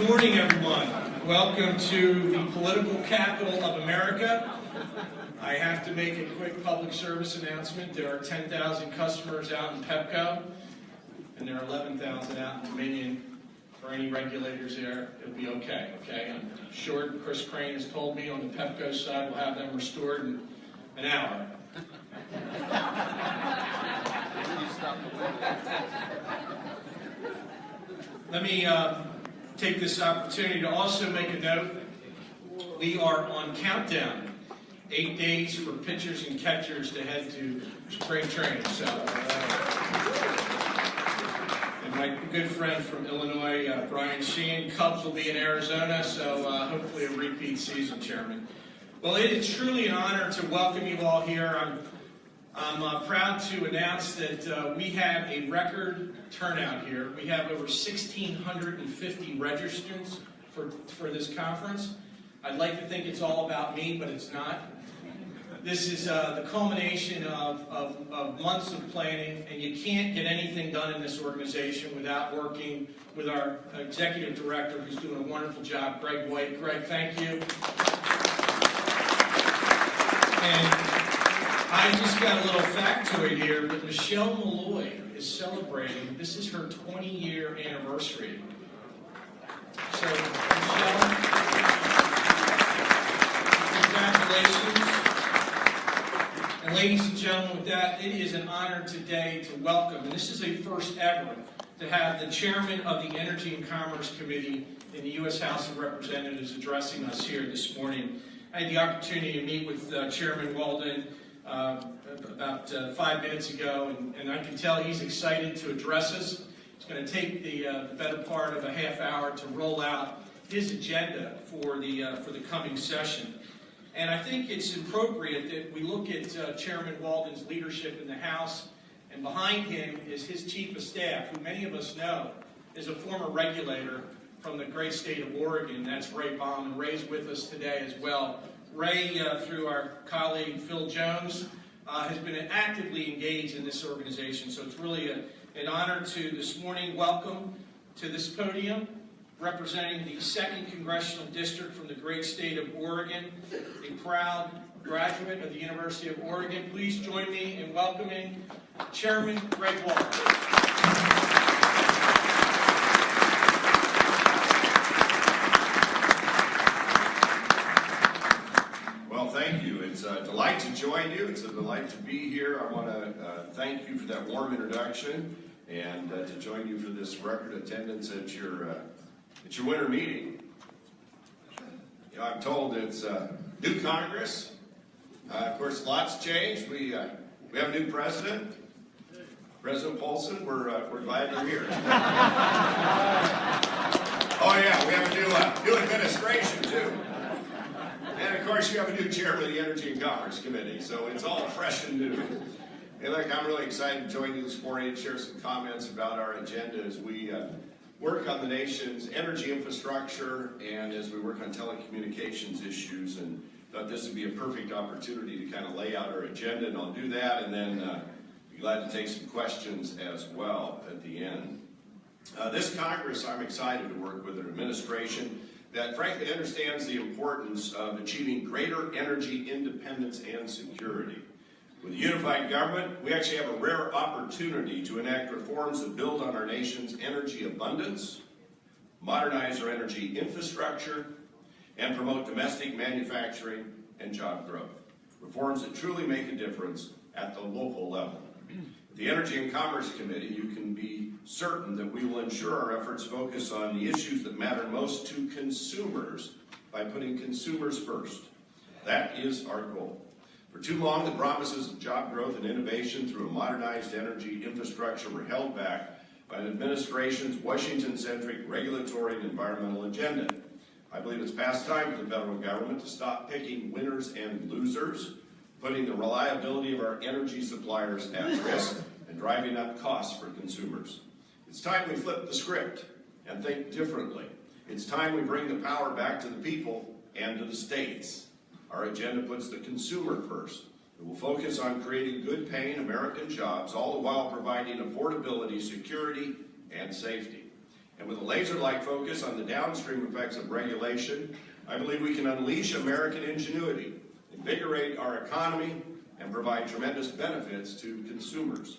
morning, everyone. Welcome to the political capital of America. I have to make a quick public service announcement. There are 10,000 customers out in Pepco, and there are 11,000 out in Dominion. For any regulators there, it'll be okay, I'm sure Chris Crane has told me on the Pepco side we'll have them restored in an hour. Let me take this opportunity to also make a note. We are on countdown. 8 days for pitchers and catchers to head to spring training. So, and my good friend from Illinois, Brian Sheehan, Cubs will be in Arizona, so hopefully a repeat season, Chairman. Well, it is truly an honor to welcome you all here. I'm proud to announce that we have a record turnout here. We have over 1,650 registrants for this conference. I'd like to think it's all about me, but it's not. This is the culmination of months of planning, and you can't get anything done in this organization without working with our executive director, who's doing a wonderful job, Greg White. Greg, thank you. And I just got a little factoid here, but Michelle Malloy is celebrating. This is her 20-year anniversary. So, Michelle, congratulations. And ladies and gentlemen, with that, it is an honor today to welcome, and this is a first ever, to have the chairman of the Energy and Commerce Committee in the U.S. House of Representatives addressing us here this morning. I had the opportunity to meet with Chairman Walden about 5 minutes ago, and I can tell he's excited to address us. It's going to take the better part of a half hour to roll out his agenda for the coming session. And I think it's appropriate that we look at Chairman Walden's leadership in the House, and behind him is his chief of staff, who many of us know is a former regulator from the great state of Oregon. That's Ray Baum, and Ray's with us today as well. Ray, through our colleague Phil Jones, has been actively engaged in this organization, so it's really an honor to this morning welcome to this podium, representing the 2nd Congressional District from the great state of Oregon, a proud graduate of the University of Oregon. Please join me in welcoming Chairman Greg Walden. Well, thank you. It's a delight to join you. It's a delight to be here. I want to thank you for that warm introduction and to join you for this record attendance at your winter meeting. You know, I'm told it's new Congress. Of course, lots changed. We have a new president, President Paulson. We're glad you're here. Oh yeah, we have a new administration too. And of course, you have a new chairman of the Energy and Commerce Committee, so it's all fresh and new. And look, I'm really excited to join you this morning and share some comments about our agenda as we work on the nation's energy infrastructure and as we work on telecommunications issues. And thought this would be a perfect opportunity to kind of lay out our agenda, and I'll do that, and then be glad to take some questions as well at the end. This Congress, I'm excited to work with an administration that frankly understands the importance of achieving greater energy independence and security. With a unified government, we actually have a rare opportunity to enact reforms that build on our nation's energy abundance, modernize our energy infrastructure, and promote domestic manufacturing and job growth. Reforms that truly make a difference at the local level. The Energy and Commerce Committee, you can be certain that we will ensure our efforts focus on the issues that matter most to consumers by putting consumers first. That is our goal. For too long, the promises of job growth and innovation through a modernized energy infrastructure were held back by an administration's Washington-centric regulatory and environmental agenda. I believe it's past time for the federal government to stop picking winners and losers, putting the reliability of our energy suppliers at risk, and driving up costs for consumers. It's time we flip the script and think differently. It's time we bring the power back to the people and to the states. Our agenda puts the consumer first. It will focus on creating good-paying American jobs, all the while providing affordability, security, and safety. And with a laser-like focus on the downstream effects of regulation, I believe we can unleash American ingenuity, invigorate our economy, and provide tremendous benefits to consumers.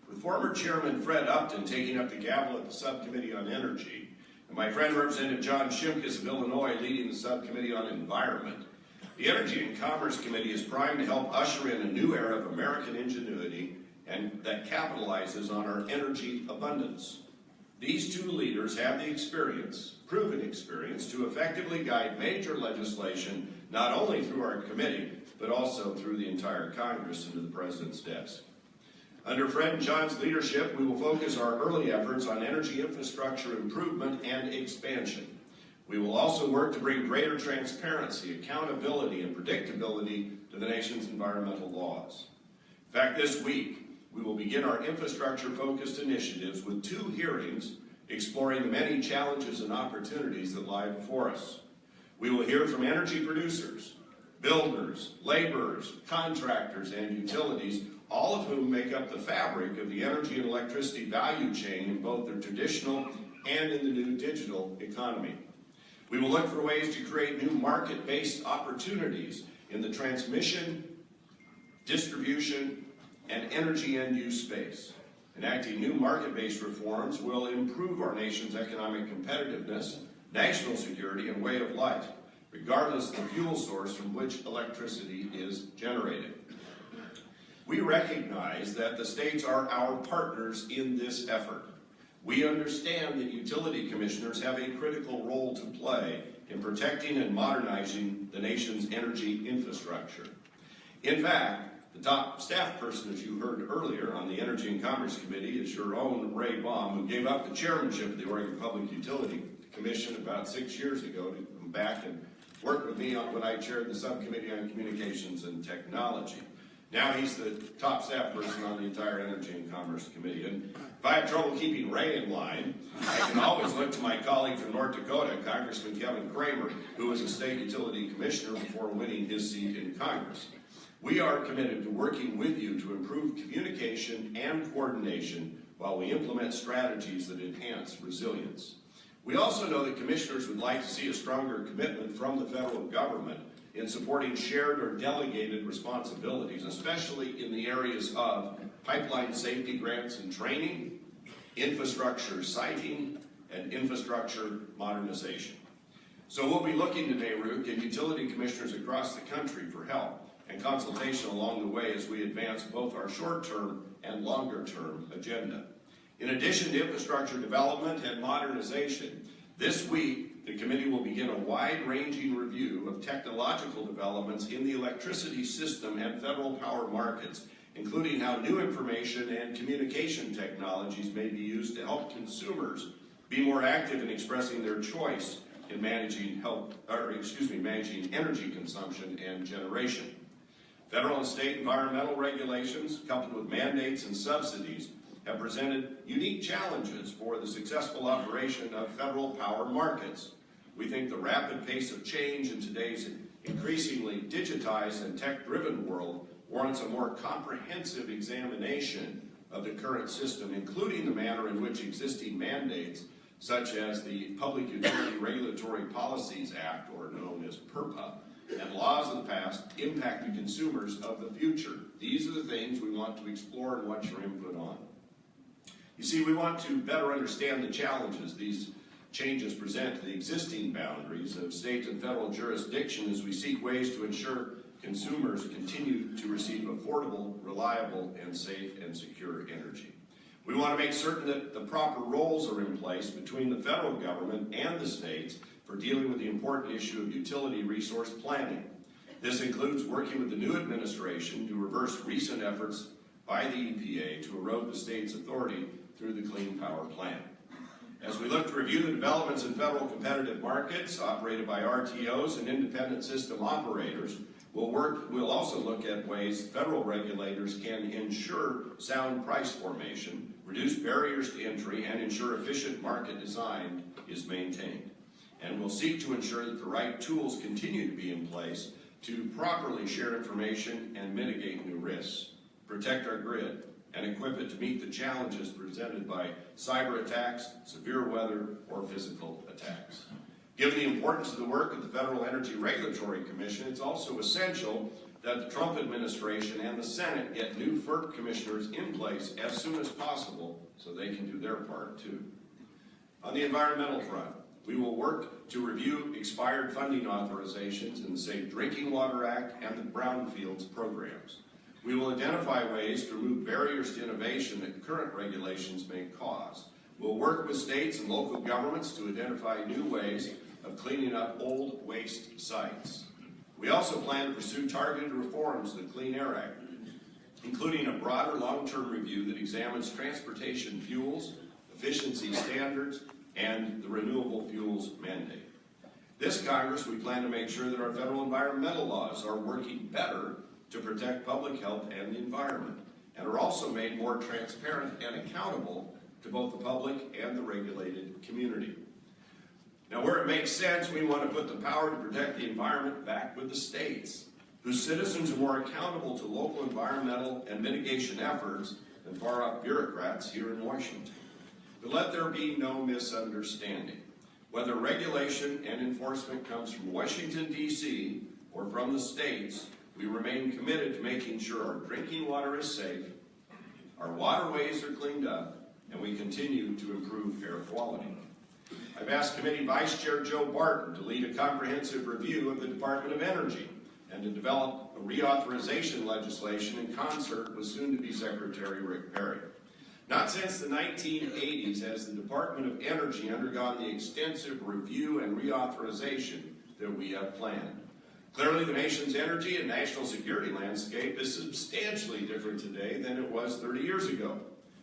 With former Chairman Fred Upton taking up the gavel at the Subcommittee on Energy, and my friend Representative John Shimkus of Illinois leading the Subcommittee on Environment, the Energy and Commerce Committee is primed to help usher in a new era of American ingenuity and that capitalizes on our energy abundance. These two leaders have the experience, proven experience, to effectively guide major legislation not only through our committee, but also through the entire Congress and to the President's desk. Under Fred and John's leadership, we will focus our early efforts on energy infrastructure improvement and expansion. We will also work to bring greater transparency, accountability, and predictability to the nation's environmental laws. In fact, this week, we will begin our infrastructure-focused initiatives with 2 hearings exploring the many challenges and opportunities that lie before us. We will hear from energy producers, builders, laborers, contractors, and utilities, all of whom make up the fabric of the energy and electricity value chain in both the traditional and in the new digital economy. We will look for ways to create new market-based opportunities in the transmission, distribution, and energy end-use space. Enacting new market-based reforms will improve our nation's economic competitiveness, national security, and way of life, regardless of the fuel source from which electricity is generated. We recognize that the states are our partners in this effort. We understand that utility commissioners have a critical role to play in protecting and modernizing the nation's energy infrastructure. In fact, the top staff person, as you heard earlier, on the Energy and Commerce Committee is your own Ray Baum, who gave up the chairmanship of the Oregon Public Utility Commission about 6 years ago to come back and work with me when I chaired the Subcommittee on Communications and Technology. Now he's the top staff person on the entire Energy and Commerce Committee. And if I have trouble keeping Ray in line, I can always look to my colleague from North Dakota, Congressman Kevin Kramer, who was a state utility commissioner before winning his seat in Congress. We are committed to working with you to improve communication and coordination while we implement strategies that enhance resilience. We also know that commissioners would like to see a stronger commitment from the federal government in supporting shared or delegated responsibilities, especially in the areas of pipeline safety grants and training, infrastructure siting, and infrastructure modernization. So we'll be looking to NARUC and utility commissioners across the country for help and consultation along the way as we advance both our short-term and longer-term agenda. In addition to infrastructure development and modernization, this week the committee will begin a wide-ranging review of technological developments in the electricity system and federal power markets, including how new information and communication technologies may be used to help consumers be more active in expressing their choice in managing energy consumption and generation. Federal and state environmental regulations, coupled with mandates and subsidies, have presented unique challenges for the successful operation of federal power markets. We think the rapid pace of change in today's increasingly digitized and tech-driven world warrants a more comprehensive examination of the current system, including the manner in which existing mandates, such as the Public Utility Regulatory Policies Act, or known as PURPA, and laws of the past impact the consumers of the future. These are the things we want to explore and want your input on. You see, we want to better understand the challenges these changes present to the existing boundaries of state and federal jurisdiction as we seek ways to ensure consumers continue to receive affordable, reliable, and safe and secure energy. We want to make certain that the proper roles are in place between the federal government and the states for dealing with the important issue of utility resource planning. This includes working with the new administration to reverse recent efforts by the EPA to erode the state's authority through the Clean Power Plan. As we look to review the developments in federal competitive markets operated by RTOs and independent system operators, we'll also look at ways federal regulators can ensure sound price formation, reduce barriers to entry, and ensure efficient market design is maintained. And we'll seek to ensure that the right tools continue to be in place to properly share information and mitigate new risks, protect our grid, and equip it to meet the challenges presented by cyber attacks, severe weather, or physical attacks. Given the importance of the work of the Federal Energy Regulatory Commission, it's also essential that the Trump administration and the Senate get new FERC commissioners in place as soon as possible so they can do their part too. On the environmental front, we will work to review expired funding authorizations in the Safe Drinking Water Act and the Brownfields programs. We will identify ways to remove barriers to innovation that current regulations may cause. We'll work with states and local governments to identify new ways of cleaning up old waste sites. We also plan to pursue targeted reforms to the Clean Air Act, including a broader long-term review that examines transportation fuels, efficiency standards, and the renewable fuels mandate. This Congress, we plan to make sure that our federal environmental laws are working better to protect public health and the environment, and are also made more transparent and accountable to both the public and the regulated community. Now, where it makes sense, we want to put the power to protect the environment back with the states, whose citizens are more accountable to local environmental and mitigation efforts than far-out bureaucrats here in Washington. But let there be no misunderstanding. Whether regulation and enforcement comes from Washington, D.C., or from the states, we remain committed to making sure our drinking water is safe, our waterways are cleaned up, and we continue to improve air quality. I've asked Committee Vice Chair Joe Barton to lead a comprehensive review of the Department of Energy and to develop a reauthorization legislation in concert with soon-to-be Secretary Rick Perry. Not since the 1980s has the Department of Energy undergone the extensive review and reauthorization that we have planned. Clearly, the nation's energy and national security landscape is substantially different today than it was 30 years ago.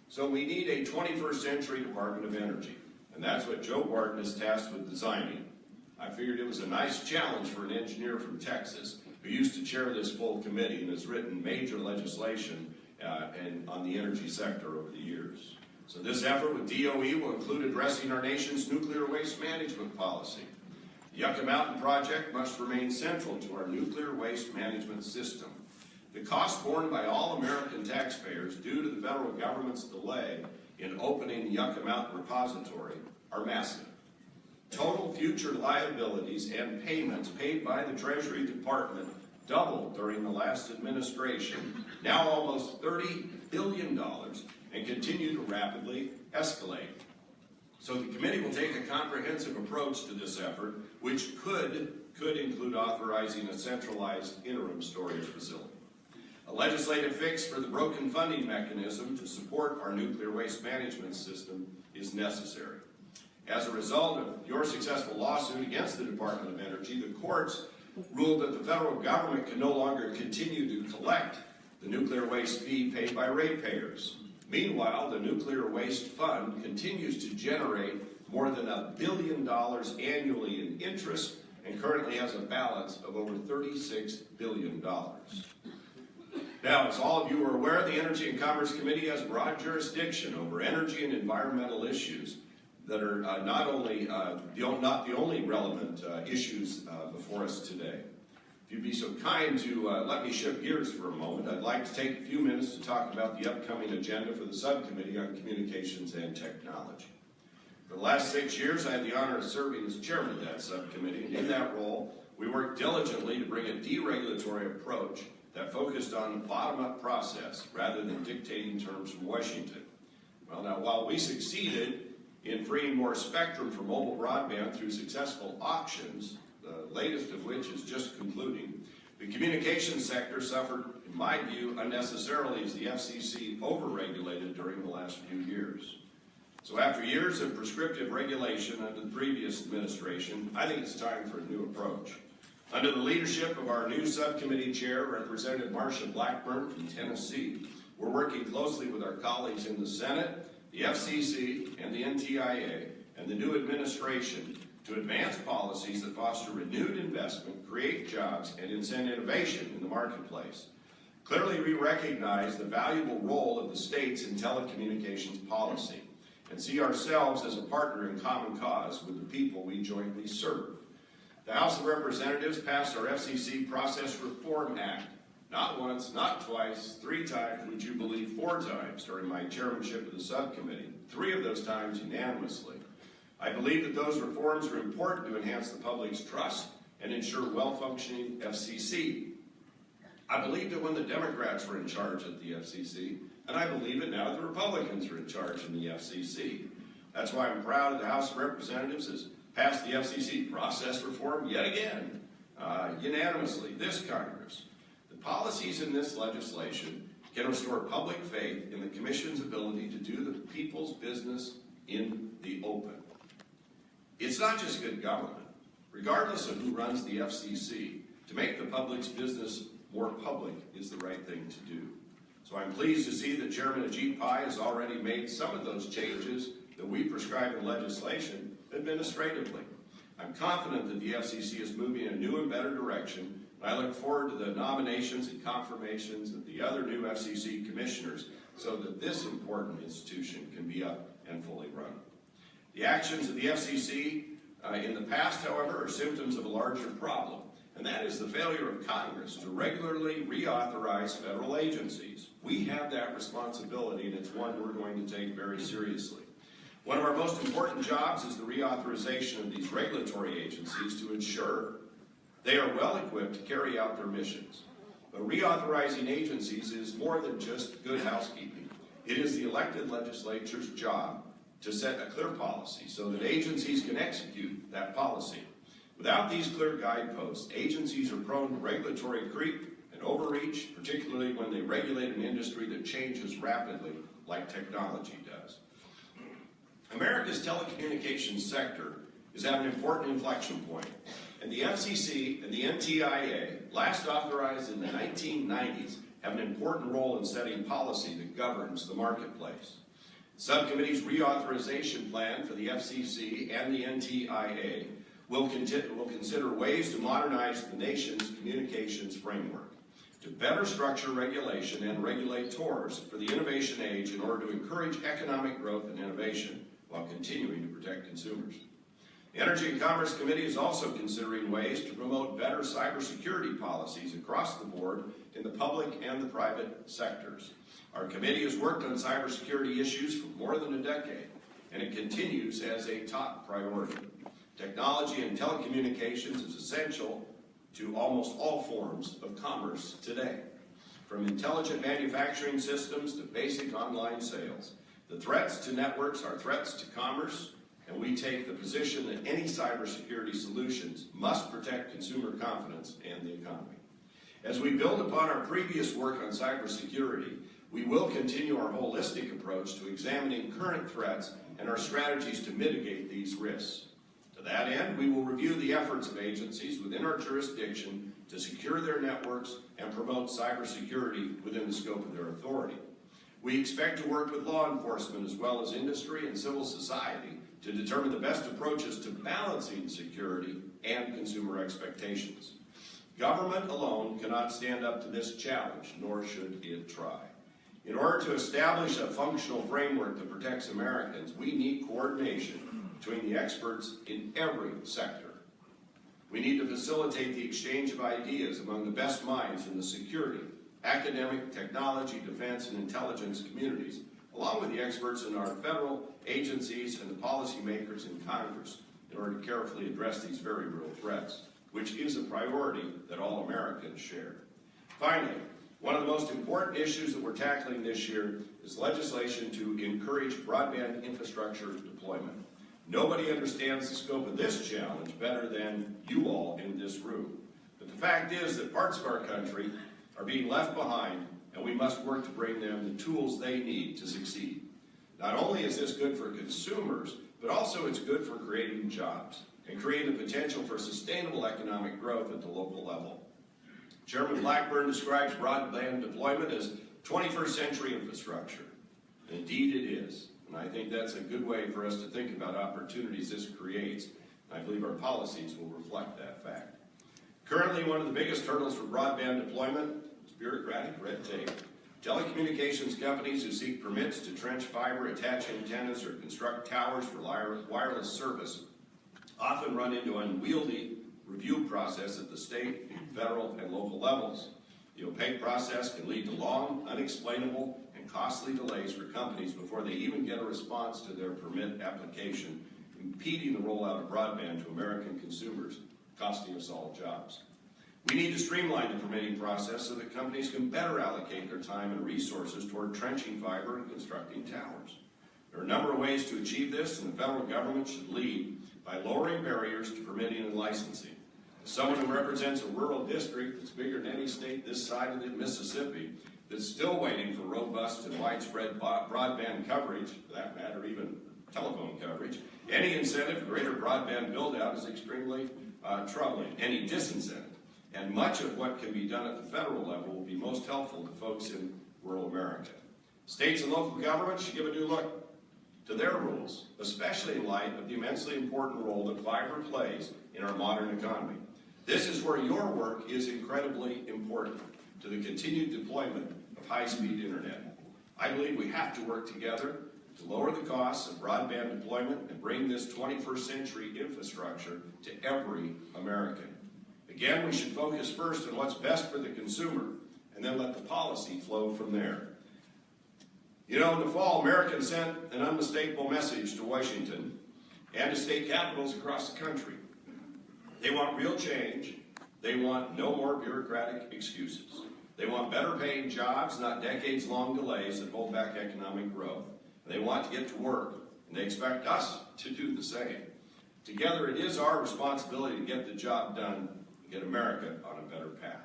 So we need a 21st century Department of Energy, and that's what Joe Barton is tasked with designing. I figured it was a nice challenge for an engineer from Texas who used to chair this full committee and has written major legislation on the energy sector over the years. So this effort with DOE will include addressing our nation's nuclear waste management policy. The Yucca Mountain project must remain central to our nuclear waste management system. The cost borne by all American taxpayers due to the federal government's delay in opening the Yucca Mountain repository are massive. Total future liabilities and payments paid by the Treasury Department doubled during the last administration, now almost $30 billion, and continue to rapidly escalate. So the committee will take a comprehensive approach to this effort, which could include authorizing a centralized interim storage facility. A legislative fix for the broken funding mechanism to support our nuclear waste management system is necessary. As a result of your successful lawsuit against the Department of Energy, the courts ruled that the federal government can no longer continue to collect the nuclear waste fee paid by ratepayers. Meanwhile, the Nuclear Waste Fund continues to generate more than $1 billion annually in interest and currently has a balance of over $36 billion. Now, as all of you are aware, the Energy and Commerce Committee has broad jurisdiction over energy and environmental issues that are not the only relevant issues before us today. If you'd be so kind to let me shift gears for a moment, I'd like to take a few minutes to talk about the upcoming agenda for the Subcommittee on Communications and Technology. For the last 6 years, I had the honor of serving as chairman of that subcommittee, and in that role, we worked diligently to bring a deregulatory approach that focused on the bottom-up process rather than dictating terms from Washington. Well, now, while we succeeded in freeing more spectrum for mobile broadband through successful auctions, the latest of which is just concluding, the communications sector suffered, in my view, unnecessarily as the FCC overregulated during the last few years. So after years of prescriptive regulation under the previous administration, I think it's time for a new approach. Under the leadership of our new subcommittee chair, Representative Marcia Blackburn from Tennessee, we're working closely with our colleagues in the Senate, the FCC, and the NTIA, and the new administration to advance policies that foster renewed investment, create jobs, and incent innovation in the marketplace. Clearly, we recognize the valuable role of the states in telecommunications policy and see ourselves as a partner in common cause with the people we jointly serve. The House of Representatives passed our FCC Process Reform Act, Not once, not twice, 3 times, would you believe 4 times during my chairmanship of the subcommittee, 3 of those times unanimously. I believe that those reforms are important to enhance the public's trust and ensure well-functioning FCC. I believed it when the Democrats were in charge at the FCC, and I believe it now that the Republicans are in charge in the FCC. That's why I'm proud that the House of Representatives has passed the FCC process reform yet again, unanimously, this Congress. The policies in this legislation can restore public faith in the Commission's ability to do the people's business in the open. It's not just good government. Regardless of who runs the FCC, to make the public's business more public is the right thing to do. So I'm pleased to see that Chairman Ajit Pai has already made some of those changes that we prescribe in legislation administratively. I'm confident that the FCC is moving in a new and better direction, and I look forward to the nominations and confirmations of the other new FCC commissioners so that this important institution can be up and fully run. The actions of the FCC in the past, however, are symptoms of a larger problem, and that is the failure of Congress to regularly reauthorize federal agencies. We have that responsibility, and it's one we're going to take very seriously. One of our most important jobs is the reauthorization of these regulatory agencies to ensure they are well equipped to carry out their missions. But reauthorizing agencies is more than just good housekeeping. It is the elected legislature's job to set a clear policy so that agencies can execute that policy. Without these clear guideposts, agencies are prone to regulatory creep and overreach, particularly when they regulate an industry that changes rapidly like technology does. America's telecommunications sector is at an important inflection point, and the FCC and the NTIA, last authorized in the 1990s, have an important role in setting policy that governs the marketplace. The subcommittee's reauthorization plan for the FCC and the NTIA will consider ways to modernize the nation's communications framework, to better structure regulation and regulators for the innovation age in order to encourage economic growth and innovation while continuing to protect consumers. The Energy and Commerce Committee is also considering ways to promote better cybersecurity policies across the board in the public and the private sectors. Our committee has worked on cybersecurity issues for more than a decade, and it continues as a top priority. Technology and telecommunications is essential to almost all forms of commerce today. From intelligent manufacturing systems to basic online sales, the threats to networks are threats to commerce, and we take the position that any cybersecurity solutions must protect consumer confidence and the economy. As we build upon our previous work on cybersecurity, we will continue our holistic approach to examining current threats and our strategies to mitigate these risks. To that end, we will review the efforts of agencies within our jurisdiction to secure their networks and promote cybersecurity within the scope of their authority. We expect to work with law enforcement as well as industry and civil society to determine the best approaches to balancing security and consumer expectations. Government alone cannot stand up to this challenge, nor should it try. In order to establish a functional framework that protects Americans, we need coordination between the experts in every sector. We need to facilitate the exchange of ideas among the best minds in the security, academic, technology, defense, and intelligence communities, along with the experts in our federal agencies and the policymakers in Congress, in order to carefully address these very real threats, which is a priority that all Americans share. Finally, one of the most important issues that we're tackling this year is legislation to encourage broadband infrastructure deployment. Nobody understands the scope of this challenge better than you all in this room. But the fact is that parts of our country are being left behind, and we must work to bring them the tools they need to succeed. Not only is this good for consumers, but also it's good for creating jobs and creating the potential for sustainable economic growth at the local level. Chairman Blackburn describes broadband deployment as 21st century infrastructure. And indeed it is. And I think that's a good way for us to think about opportunities this creates. And I believe our policies will reflect that fact. Currently, one of the biggest hurdles for broadband deployment is bureaucratic red tape. Telecommunications companies who seek permits to trench fiber, attach antennas, or construct towers for wireless service often run into an unwieldy review process at the state, federal, and local levels. The opaque process can lead to long, unexplainable, and costly delays for companies before they even get a response to their permit application, impeding the rollout of broadband to American consumers, costing us all jobs. We need to streamline the permitting process so that companies can better allocate their time and resources toward trenching fiber and constructing towers. There are a number of ways to achieve this, and the federal government should lead by lowering barriers to permitting and licensing. As someone who represents a rural district that's bigger than any state this side of the Mississippi, that's still waiting for robust and widespread broadband coverage, for that matter, even telephone coverage, any incentive for greater broadband build-out is extremely troubling, any disincentive. And much of what can be done at the federal level will be most helpful to folks in rural America. States and local governments should give a new look to their rules, especially in light of the immensely important role that fiber plays in our modern economy. This is where your work is incredibly important to the continued deployment of high-speed internet. I believe we have to work together to lower the costs of broadband deployment and bring this 21st century infrastructure to every American. Again, we should focus first on what's best for the consumer and then let the policy flow from there. You know, in the fall, Americans sent an unmistakable message to Washington and to state capitals across the country. They want real change. They want no more bureaucratic excuses. They want better paying jobs, not decades-long delays that hold back economic growth. They want to get to work, and they expect us to do the same. Together, it is our responsibility to get the job done and get America on a better path.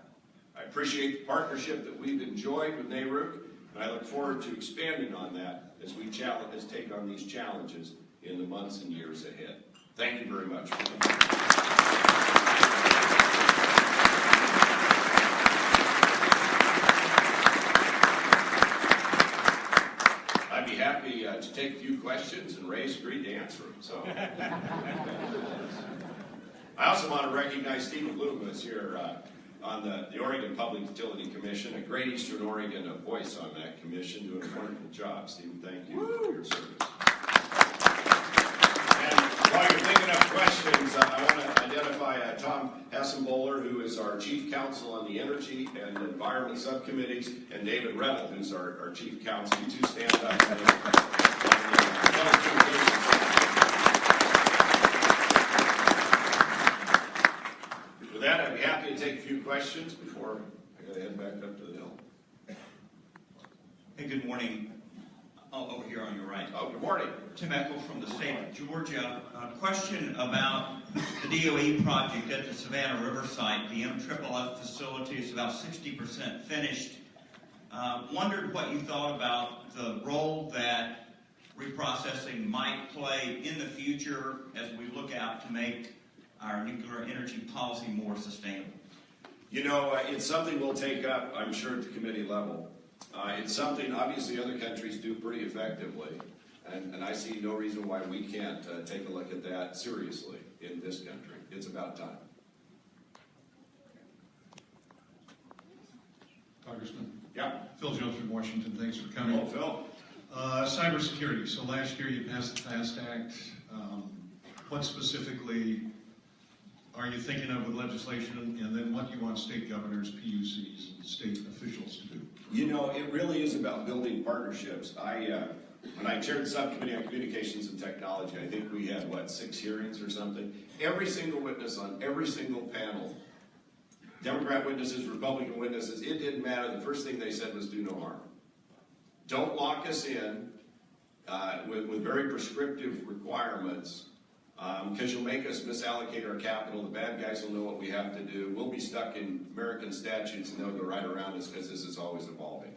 I appreciate the partnership that we've enjoyed with NARUC, and I look forward to expanding on that as we take on these challenges in the months and years ahead. Thank you very much. I'd be happy to take a few questions, and Ray's agreed to answer them. So, I also want to recognize Stephen Bloom, who's here on the Oregon Public Utility Commission, a great Eastern Oregon voice on that commission, doing a wonderful job. Stephen, thank you for your service. And while you're thinking of questions, I want to identify Tom Hassenbohler, who is our Chief Counsel on the Energy and Environment Subcommittees, and David Rettel, who's our Chief Counsel. You two stand up. With that, I'd be happy to take a few questions before I got to head back up to the hill. Hey, good morning. Over here on your right. Oh, good morning. Tim Eckel from the state of Georgia. A question about the DOE project at the Savannah River site. The MFFF facility is about 60% finished. Wondered what you thought about the role that reprocessing might play in the future as we look out to make our nuclear energy policy more sustainable. You know, it's something we'll take up, I'm sure, at the committee level. It's something, obviously, other countries do pretty effectively, and I see no reason why we can't take a look at that seriously in this country. It's about time. Congressman. Yeah. Phil Jones from Washington. Thanks for coming. Oh, Phil. Cybersecurity. So last year you passed the FAST Act. What specifically are you thinking of with legislation, and then what do you want state governors, PUCs, and state officials to do? You know, it really is about building partnerships. When I chaired the subcommittee on communications and technology, I think we had, 6 hearings or something? Every single witness on every single panel, Democrat witnesses, Republican witnesses, it didn't matter. The first thing they said was do no harm. Don't lock us in with very prescriptive requirements, because you'll make us misallocate our capital. The bad guys will know what we have to do. We'll be stuck in American statutes, and they'll go right around us because this is always evolving.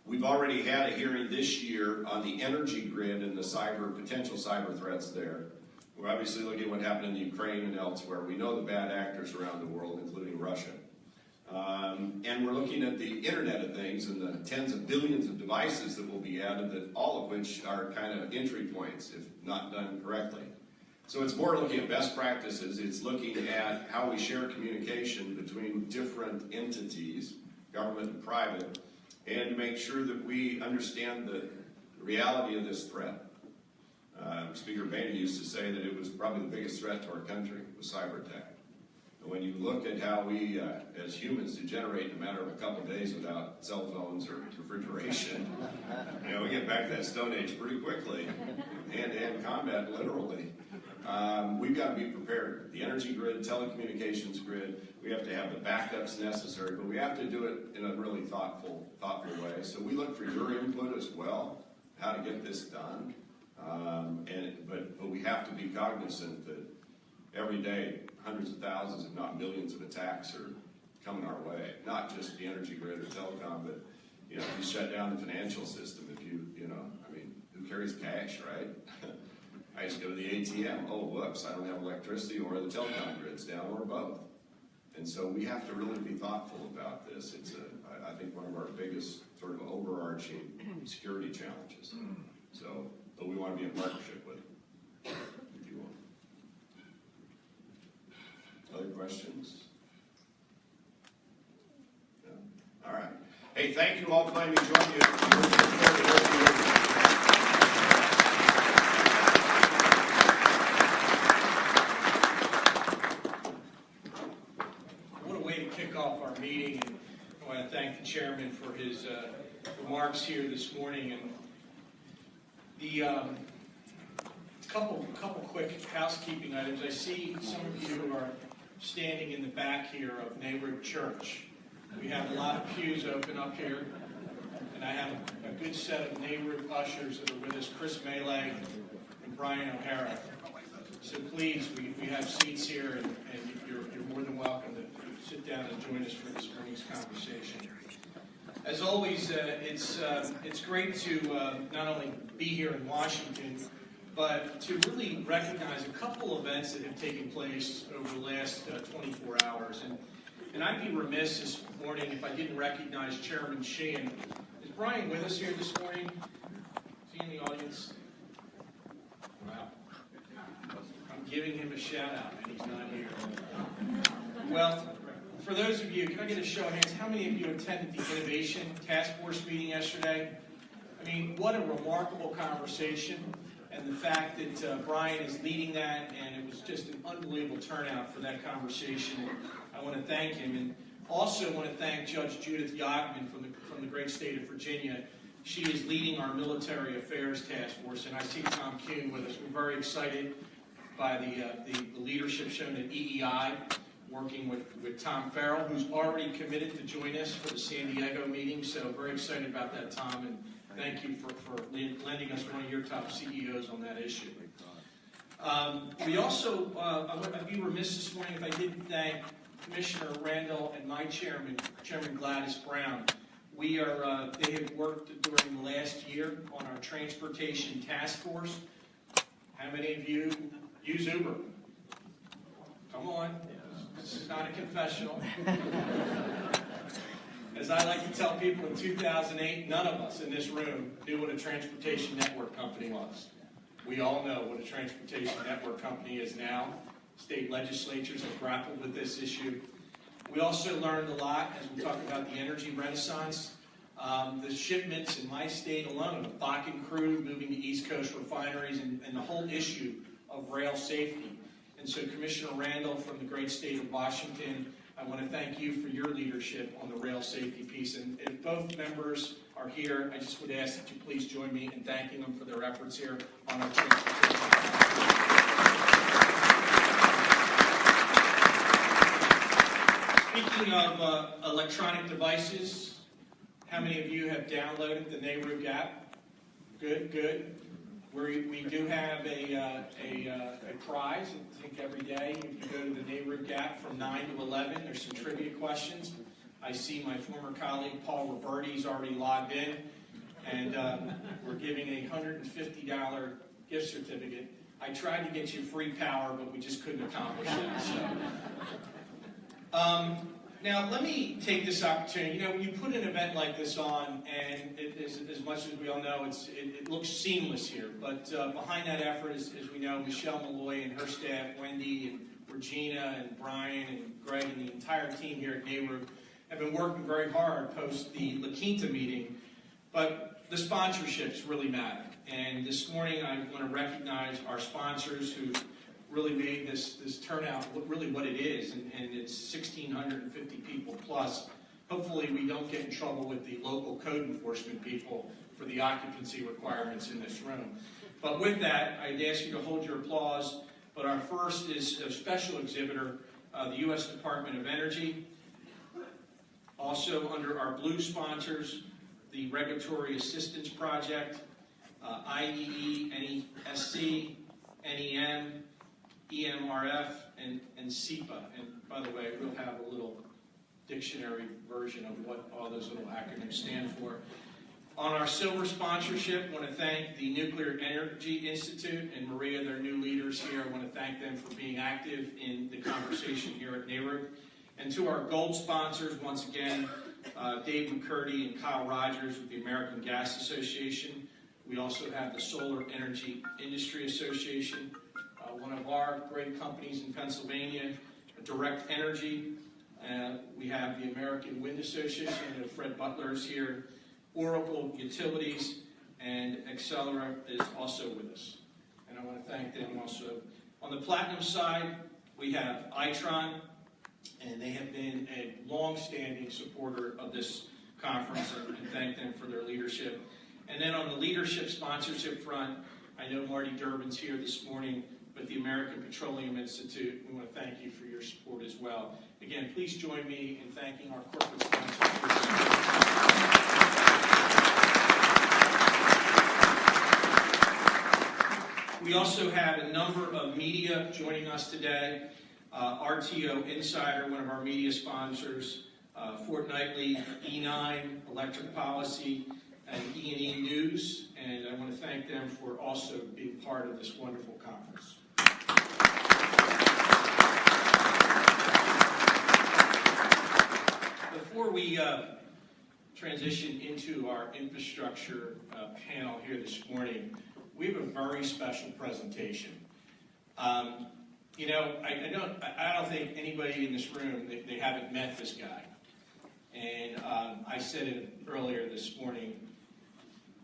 We've already had a hearing this year on the energy grid and the potential cyber threats there. We're obviously looking at what happened in the Ukraine and elsewhere. We know the bad actors around the world, including Russia. And we're looking at the Internet of Things and the tens of billions of devices that will be added, that all of which are kind of entry points if not done correctly. So it's more looking at best practices. It's looking at how we share communication between different entities, government and private, and to make sure that we understand the reality of this threat. Speaker Boehner used to say that it was probably the biggest threat to our country was cyber attack. When you look at how we, as humans, degenerate in a matter of a couple of days without cell phones or refrigeration, we get back to that Stone Age pretty quickly, hand-to-hand combat, literally. We've got to be prepared. The energy grid, telecommunications grid, we have to have the backups necessary, but we have to do it in a really thoughtful way. So we look for your input as well, how to get this done. But we have to be cognizant that every day, hundreds of thousands, if not millions of attacks are coming our way. Not just the energy grid or telecom, but if you shut down the financial system, who carries cash, right? I used to go to the ATM. Oh, whoops, I don't have electricity, or the telecom grid's down, or both. And so we have to really be thoughtful about this. It's, I think, one of our biggest sort of overarching security challenges. So, but we want to be in partnership with it, if you want. Other questions? No? All right. Hey, thank you all for letting me join you. Off our meeting, and I want to thank the chairman for his remarks here this morning. And the couple quick housekeeping items. I see some of you are standing in the back here of NARUC Church. We have a lot of pews open up here, and I have a good set of NARUC ushers that are with us, Chris Melee and Brian O'Hara. So please, we have seats here, and you're more than welcome to sit down and join us for this morning's conversation. As always, it's great to not only be here in Washington, but to really recognize a couple events that have taken place over the last 24 hours. And I'd be remiss this morning if I didn't recognize Chairman Sheehan. Is Brian with us here this morning? Is he in the audience? Wow. I'm giving him a shout out, and he's not here. Well, for those of you, can I get a show of hands? How many of you attended the Innovation Task Force meeting yesterday? I mean, what a remarkable conversation, and the fact that Brian is leading that, and it was just an unbelievable turnout for that conversation. I want to thank him, and also want to thank Judge Judith Yachman from the great state of Virginia. She is leading our Military Affairs Task Force, and I see Tom Kuhn with us. We're very excited by the leadership shown at EEI, working with Tom Farrell, who's already committed to join us for the San Diego meeting. So very excited about that, Tom, and thank you for lending us one of your top CEOs on that issue. We also, I'd be remiss this morning if I didn't thank Commissioner Randall and my chairman, Chairman Gladys Brown. They have worked during the last year on our transportation task force. How many of you use Uber? Come on. This is not a confessional. As I like to tell people, in 2008, none of us in this room knew what a transportation network company was. We all know what a transportation network company is now. State legislatures have grappled with this issue. We also learned a lot as we talk about the energy renaissance. The shipments in my state alone of Bakken crude moving to East Coast refineries, and the whole issue of rail safety. And so Commissioner Randall from the great state of Washington, I want to thank you for your leadership on the rail safety piece. And if both members are here, I just would ask that you please join me in thanking them for their efforts here on our transportation. Speaking of electronic devices, how many of you have downloaded the NARUC app? Good, good. We do have a prize, I think, every day. If you go to the NARUC app from 9 to 11, there's some trivia questions. I see my former colleague, Paul Roberti's already logged in, and we're giving a $150 gift certificate. I tried to get you free power, but we just couldn't accomplish that. So. Now, let me take this opportunity. When you put an event like this on, and as much as we all know, it looks seamless here. But behind that effort, as we know, Michelle Malloy and her staff, Wendy and Regina and Brian and Greg and the entire team here at NARUC have been working very hard post the La Quinta meeting. But the sponsorships really matter. And this morning, I want to recognize our sponsors who really made this turnout really what it is, and it's 1,650 people plus. Hopefully we don't get in trouble with the local code enforcement people for the occupancy requirements in this room. But with that, I'd ask you to hold your applause. But our first is a special exhibitor, the U.S. Department of Energy. Also under our blue sponsors, the Regulatory Assistance Project, IEE, NESC, NEM, EMRF, and SEPA. And by the way, we'll have a little dictionary version of what all those little acronyms stand for. On our silver sponsorship, I want to thank the Nuclear Energy Institute and Maria, their new leaders here. I want to thank them for being active in the conversation here at NARUC. And to our gold sponsors, once again, Dave McCurdy and Kyle Rogers with the American Gas Association. We also have the Solar Energy Industry Association, one of our great companies in Pennsylvania, Direct Energy. We have the American Wind Association, Fred Butler's here. Oracle Utilities, and Accelera is also with us. And I want to thank them also. On the platinum side, we have Itron, and they have been a long-standing supporter of this conference, and thank them for their leadership. And then on the leadership sponsorship front, I know Marty Durbin's here this morning, but the American Petroleum Institute, we want to thank you for your support as well. Again, please join me in thanking our corporate sponsors. We also have a number of media joining us today. RTO Insider, one of our media sponsors, Fortnightly, E9, Electric Policy, and E&E News. And I want to thank them for also being part of this wonderful conference. Before we transition into our infrastructure panel here this morning, we have a very special presentation. You know, I don't think anybody in this room, they haven't met this guy. And I said it earlier this morning,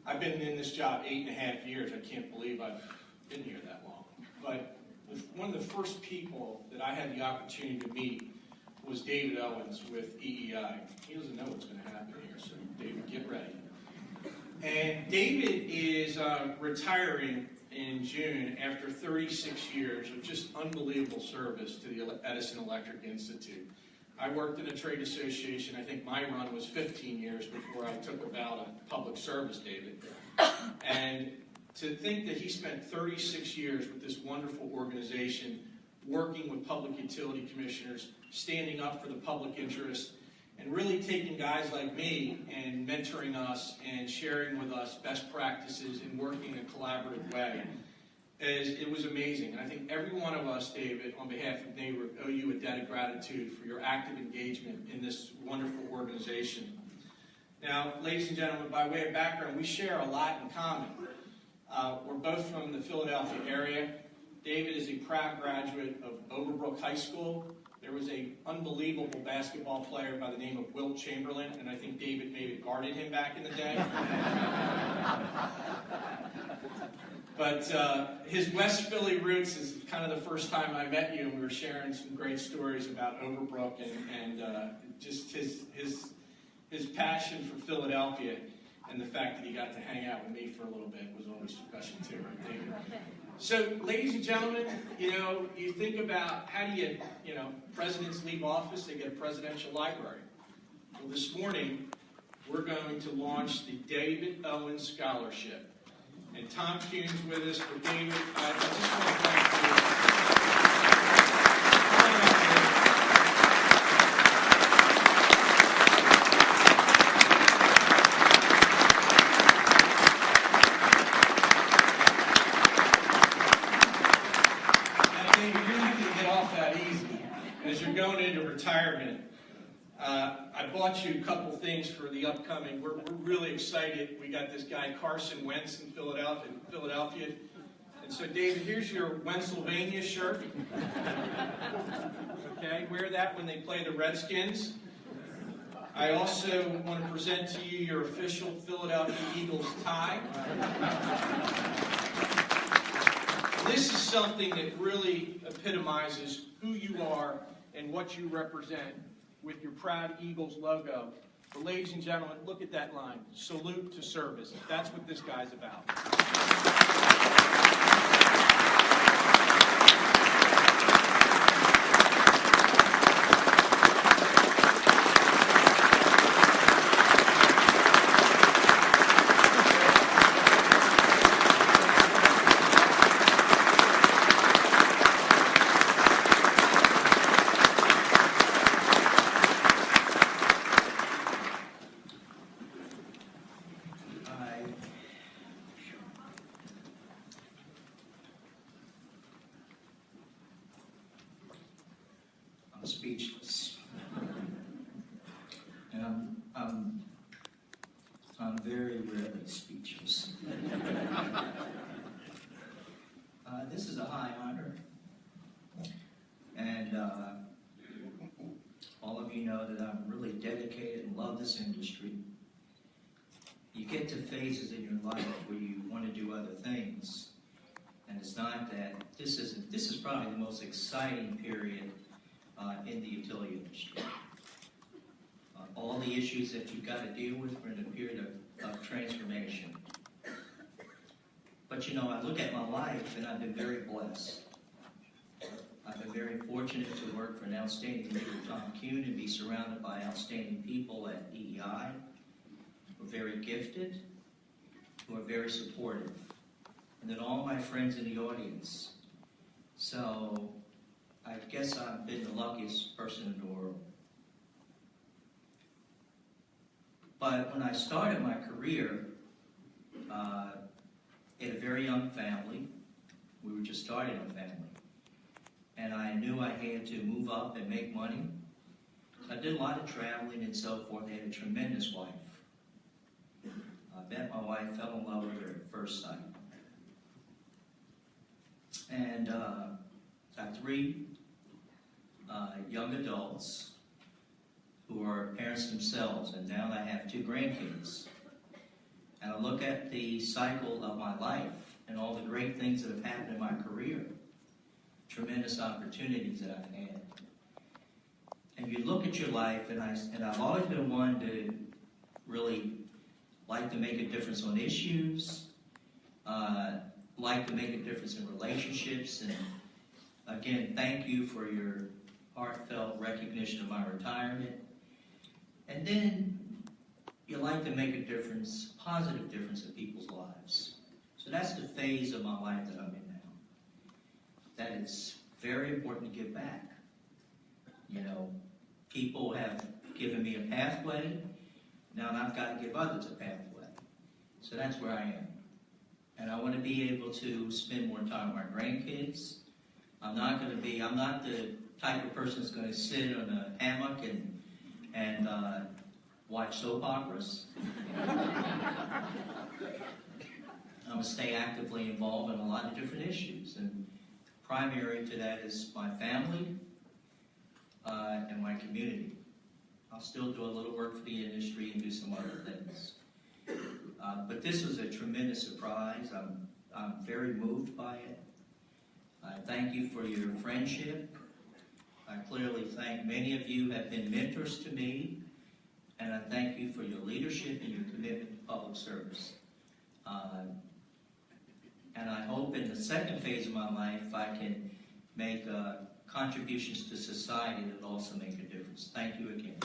I've been in this job 8.5 years. I can't believe I've been here that long. But one of the first people that I had the opportunity to meet was David Owens with EEI. He doesn't know what's going to happen here, so David, get ready. And David is retiring in June after 36 years of just unbelievable service to the Edison Electric Institute. I worked in a trade association. I think my run was 15 years before I took a vow to public service, David. And to think that he spent 36 years with this wonderful organization, working with public utility commissioners, standing up for the public interest, and really taking guys like me and mentoring us and sharing with us best practices and working in a collaborative way. It was amazing. And I think every one of us, David, on behalf of NARUC, owe you a debt of gratitude for your active engagement in this wonderful organization. Now, ladies and gentlemen, by way of background, we share a lot in common. We're both from the Philadelphia area. David is a proud graduate of Overbrook High School. There was an unbelievable basketball player by the name of Wilt Chamberlain, and I think David maybe guarded him back in the day. But his West Philly roots is kind of the first time I met you, and we were sharing some great stories about Overbrook and just his passion for Philadelphia, and the fact that he got to hang out with me for a little bit was always special too, right, David? So, ladies and gentlemen, you know, you think about how do you presidents leave office, they get a presidential library. Well, this morning, we're going to launch the David Owens Scholarship. And Tom Kuhn's with us, but David, I just want to thank you. As you're going into retirement, I bought you a couple things for the upcoming. We're really excited. We got this guy Carson Wentz in Philadelphia. And so, David, here's your Pennsylvania shirt. Okay, wear that when they play the Redskins. I also want to present to you your official Philadelphia Eagles tie. This is something that really epitomizes who you are and what you represent with your proud Eagles logo. But ladies and gentlemen, look at that line, salute to service. That's what this guy's about. I'm speechless. And I'm very rarely speechless. This is a high honor. And all of you know that I'm really dedicated and love this industry. You get to phases in your life where you want to do other things. And it's not that, this is probably the most exciting period in the utility industry. All the issues that you've got to deal with are in a period of transformation. But you know, I look at my life and I've been very blessed. I've been very fortunate to work for an outstanding leader, Tom Kuhn, and be surrounded by outstanding people at EEI who are very gifted, who are very supportive. And then all my friends in the audience. So I guess I've been the luckiest person in the world. But when I started my career in a very young family, we were just starting a family, and I knew I had to move up and make money. So I did a lot of traveling and so forth. I had a tremendous wife. I met my wife, fell in love with her at first sight. And got 3 young adults who are parents themselves, and now I have 2 grandkids. And I look at the cycle of my life and all the great things that have happened in my career, tremendous opportunities that I've had. And you look at your life, and I've always been one to really like to make a difference on issues, like to make a difference in relationships. And again, thank you for your heartfelt recognition of my retirement. And then you like to make a difference, positive difference in people's lives. So that's the phase of my life that I'm in now. That it's very important to give back. You know, people have given me a pathway. Now I've got to give others a pathway. So that's where I am. And I want to be able to spend more time with my grandkids. I'm not the type of person that's going to sit on a hammock and watch soap operas. I'm going to stay actively involved in a lot of different issues. And primary to that is my family and my community. I'll still do a little work for the industry and do some other things. But this was a tremendous surprise. I'm very moved by it. I thank you for your friendship. I clearly thank many of you have been mentors to me, and I thank you for your leadership and your commitment to public service. And I hope in the second phase of my life I can make contributions to society that also make a difference. Thank you again.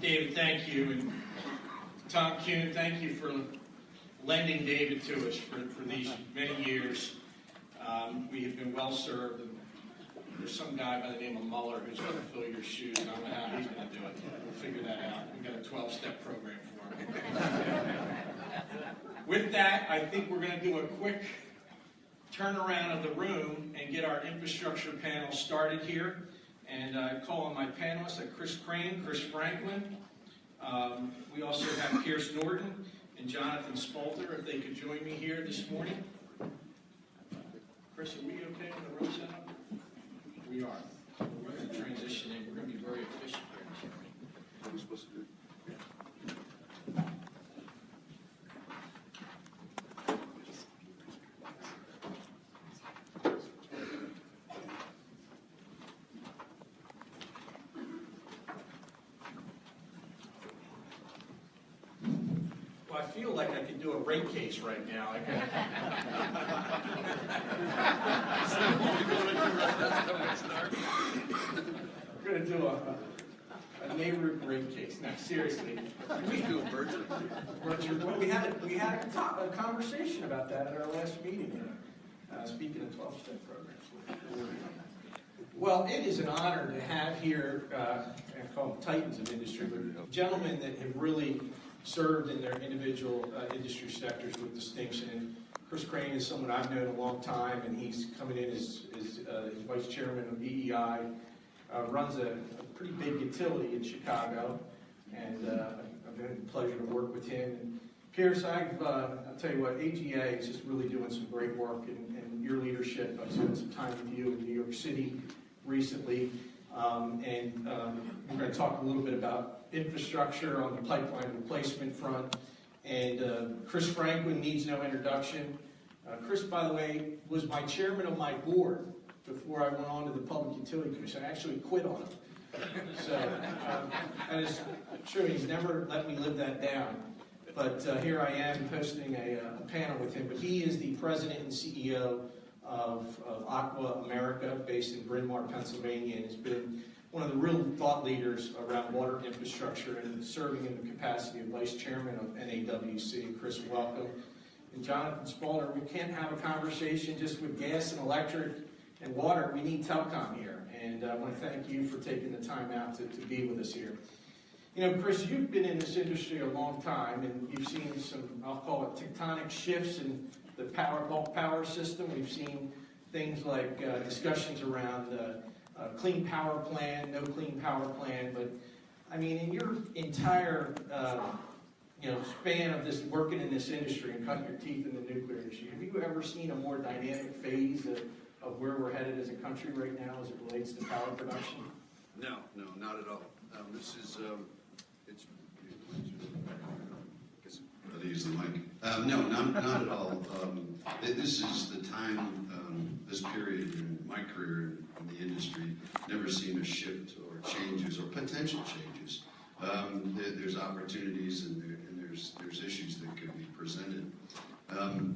David, thank you. And Tom Kuhn, thank you for lending David to us for these many years. We have been well served. And there's some guy by the name of Muller who's going to fill your shoes. I don't know how he's going to do it. We'll figure that out. We've got a 12-step program for him. With that, I think we're going to do a quick turnaround of the room and get our infrastructure panel started here. And I call on my panelists, Chris Crane, Chris Franklin, We also have Pierce Norton and Jonathan Spalter, if they could join me here this morning. Chris, are we okay on the road setup? We are. We're going to transition in. We're going to be very efficient here this morning. What are we supposed to do? Well, I feel like I could do a rate case right now. We're going to do a NARUC rate case. Now, seriously. We do a merger. Well, we had a conversation about that at our last meeting, speaking of 12-step programs. Well, it is an honor to have here, I call them titans of industry, but gentlemen that have really served in their individual industry sectors with distinction. And Chris Crane is someone I've known a long time, and he's coming in as vice chairman of EEI, runs a pretty big utility in Chicago, and I've had the pleasure to work with him. And Pierce, I'll tell you what, AGA is just really doing some great work in your leadership. I've spent some time with you in New York City recently, and we're going to talk a little bit about infrastructure on the pipeline replacement front. And Chris Franklin needs no introduction. Chris, by the way, was my chairman of my board before I went on to the Public Utility Commission. I actually quit on him. So I'm sure he's never let me live that down. But here I am hosting a panel with him. But he is the president and CEO of Aqua America, based in Bryn Mawr, Pennsylvania, and has been one of the real thought leaders around water infrastructure and serving in the capacity of vice chairman of NAWC. Chris, welcome. And Jonathan Spalter, we can't have a conversation just with gas and electric and water. We need telecom here. And I want to thank you for taking the time out to be with us here. You know, Chris, you've been in this industry a long time, and you've seen some, I'll call it tectonic shifts in the bulk power system. We've seen things like discussions around clean power plan, no clean power plan. But I mean, in your entire span of this working in this industry and cutting your teeth in the nuclear industry, have you ever seen a more dynamic phase of where we're headed as a country right now as it relates to power production? No, not at all. This is I'll use the mic. No, not at all. This is the time, this period in my career in the industry, never seen a shift or changes or potential changes. There's opportunities and there's issues that could be presented.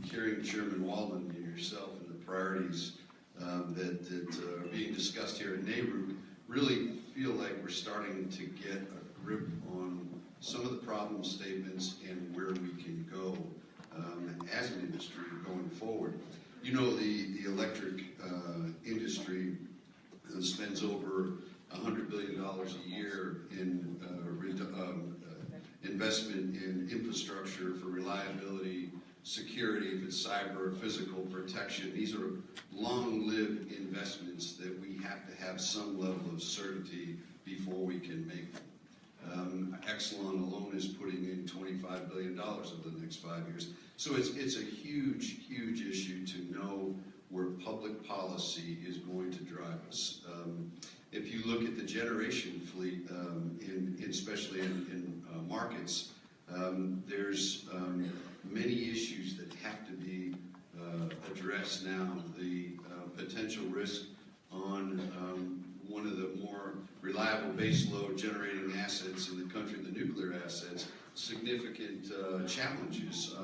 Hearing Chairman Walden and yourself and the priorities that are being discussed here at NARUC really feel like we're starting to get a grip on some of the problem statements and where we can go as an industry going forward. You know, the electric industry spends over $100 billion a year in investment in infrastructure for reliability, security, if it's cyber or physical protection. These are long-lived investments that we have to have some level of certainty before we can make them. Exelon alone is putting in $25 billion over the next 5 years. So it's a huge, huge issue to know where public policy is going to drive us. If you look at the generation fleet, especially in markets, there's many issues that have to be addressed now. The potential risk on one of the more reliable baseload generating assets in the country, the nuclear assets, significant challenges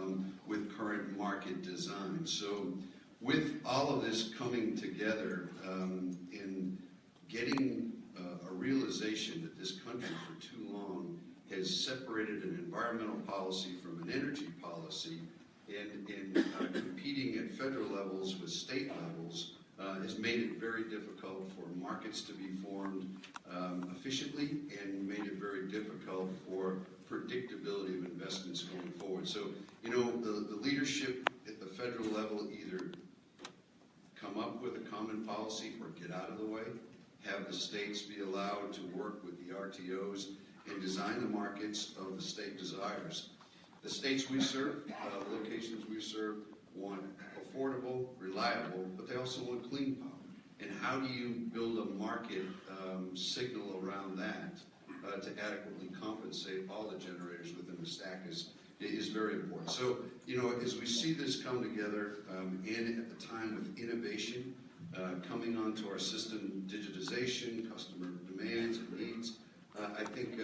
with current market design. So with all of this coming together in getting a realization that this country for too long has separated an environmental policy from an energy policy, and in competing at federal levels with state levels has made it very difficult for markets to be formed efficiently and made it very difficult for predictability of investments going forward. So, you know, the leadership at the federal level either come up with a common policy or get out of the way, have the states be allowed to work with the RTOs and design the markets of the state desires. The states we serve, the locations we serve, want affordable, reliable, but they also want clean power. And how do you build a market signal around that to adequately compensate all the generators within the stack is very important. So, as we see this come together, and at the time with innovation coming onto our system, digitization, customer demands and needs, I think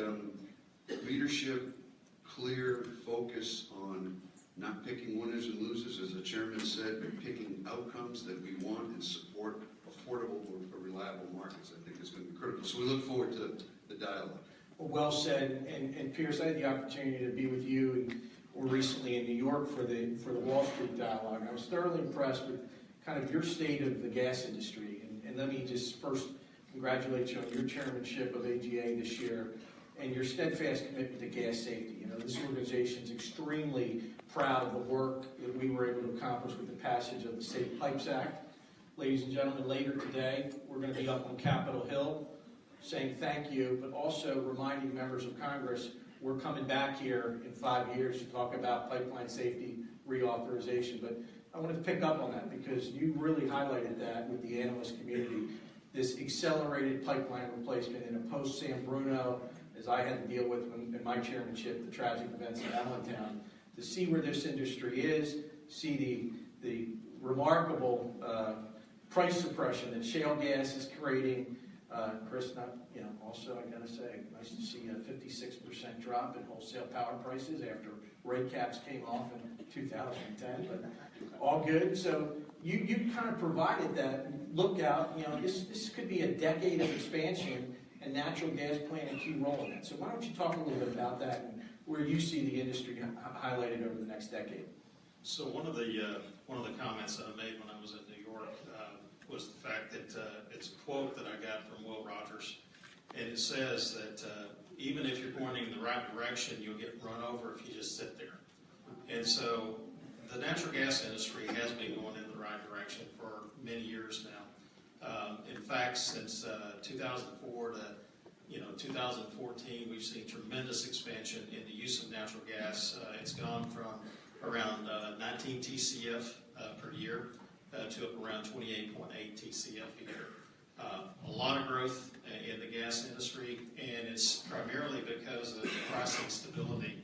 leadership, clear focus on not picking winners and losers, as the chairman said, but picking outcomes that we want and support affordable, reliable markets, I think is going to be critical. So we look forward to the dialogue. Well said. And Pierce, I had the opportunity to be with you and we're recently in New York for the Wall Street dialogue. I was thoroughly impressed with kind of your state of the gas industry. And let me just first congratulate you on your chairmanship of AGA this year and your steadfast commitment to gas safety. This organization is extremely proud of the work that we were able to accomplish with the passage of the Safe Pipes Act. Ladies and gentlemen, later today, we're going to be up on Capitol Hill saying thank you, but also reminding members of Congress we're coming back here in 5 years to talk about pipeline safety reauthorization. But I wanted to pick up on that because you really highlighted that with the analyst community, this accelerated pipeline replacement in a post-San Bruno, as I had to deal with in my chairmanship, the tragic events in Allentown, to see where this industry is, see the remarkable price suppression that shale gas is creating. Chris, also I gotta say, nice to see a 56% drop in wholesale power prices after rate caps came off in 2010, but all good. So you kind of provided that lookout. This could be a decade of expansion, and natural gas playing a key role in that. So why don't you talk a little bit about that and where you see the industry highlighted over the next decade? So one of the comments that I made when I was in New York was the fact that it's a quote that I got from Will Rogers, and it says that even if you're going in the right direction, you'll get run over if you just sit there. And so the natural gas industry has been going in the right direction for many years now. In fact, since 2004 to 2014, we've seen tremendous expansion in the use of natural gas. It's gone from around 19 TCF per year to up around 28.8 TCF a year. A lot of growth in the gas industry, and it's primarily because of the pricing stability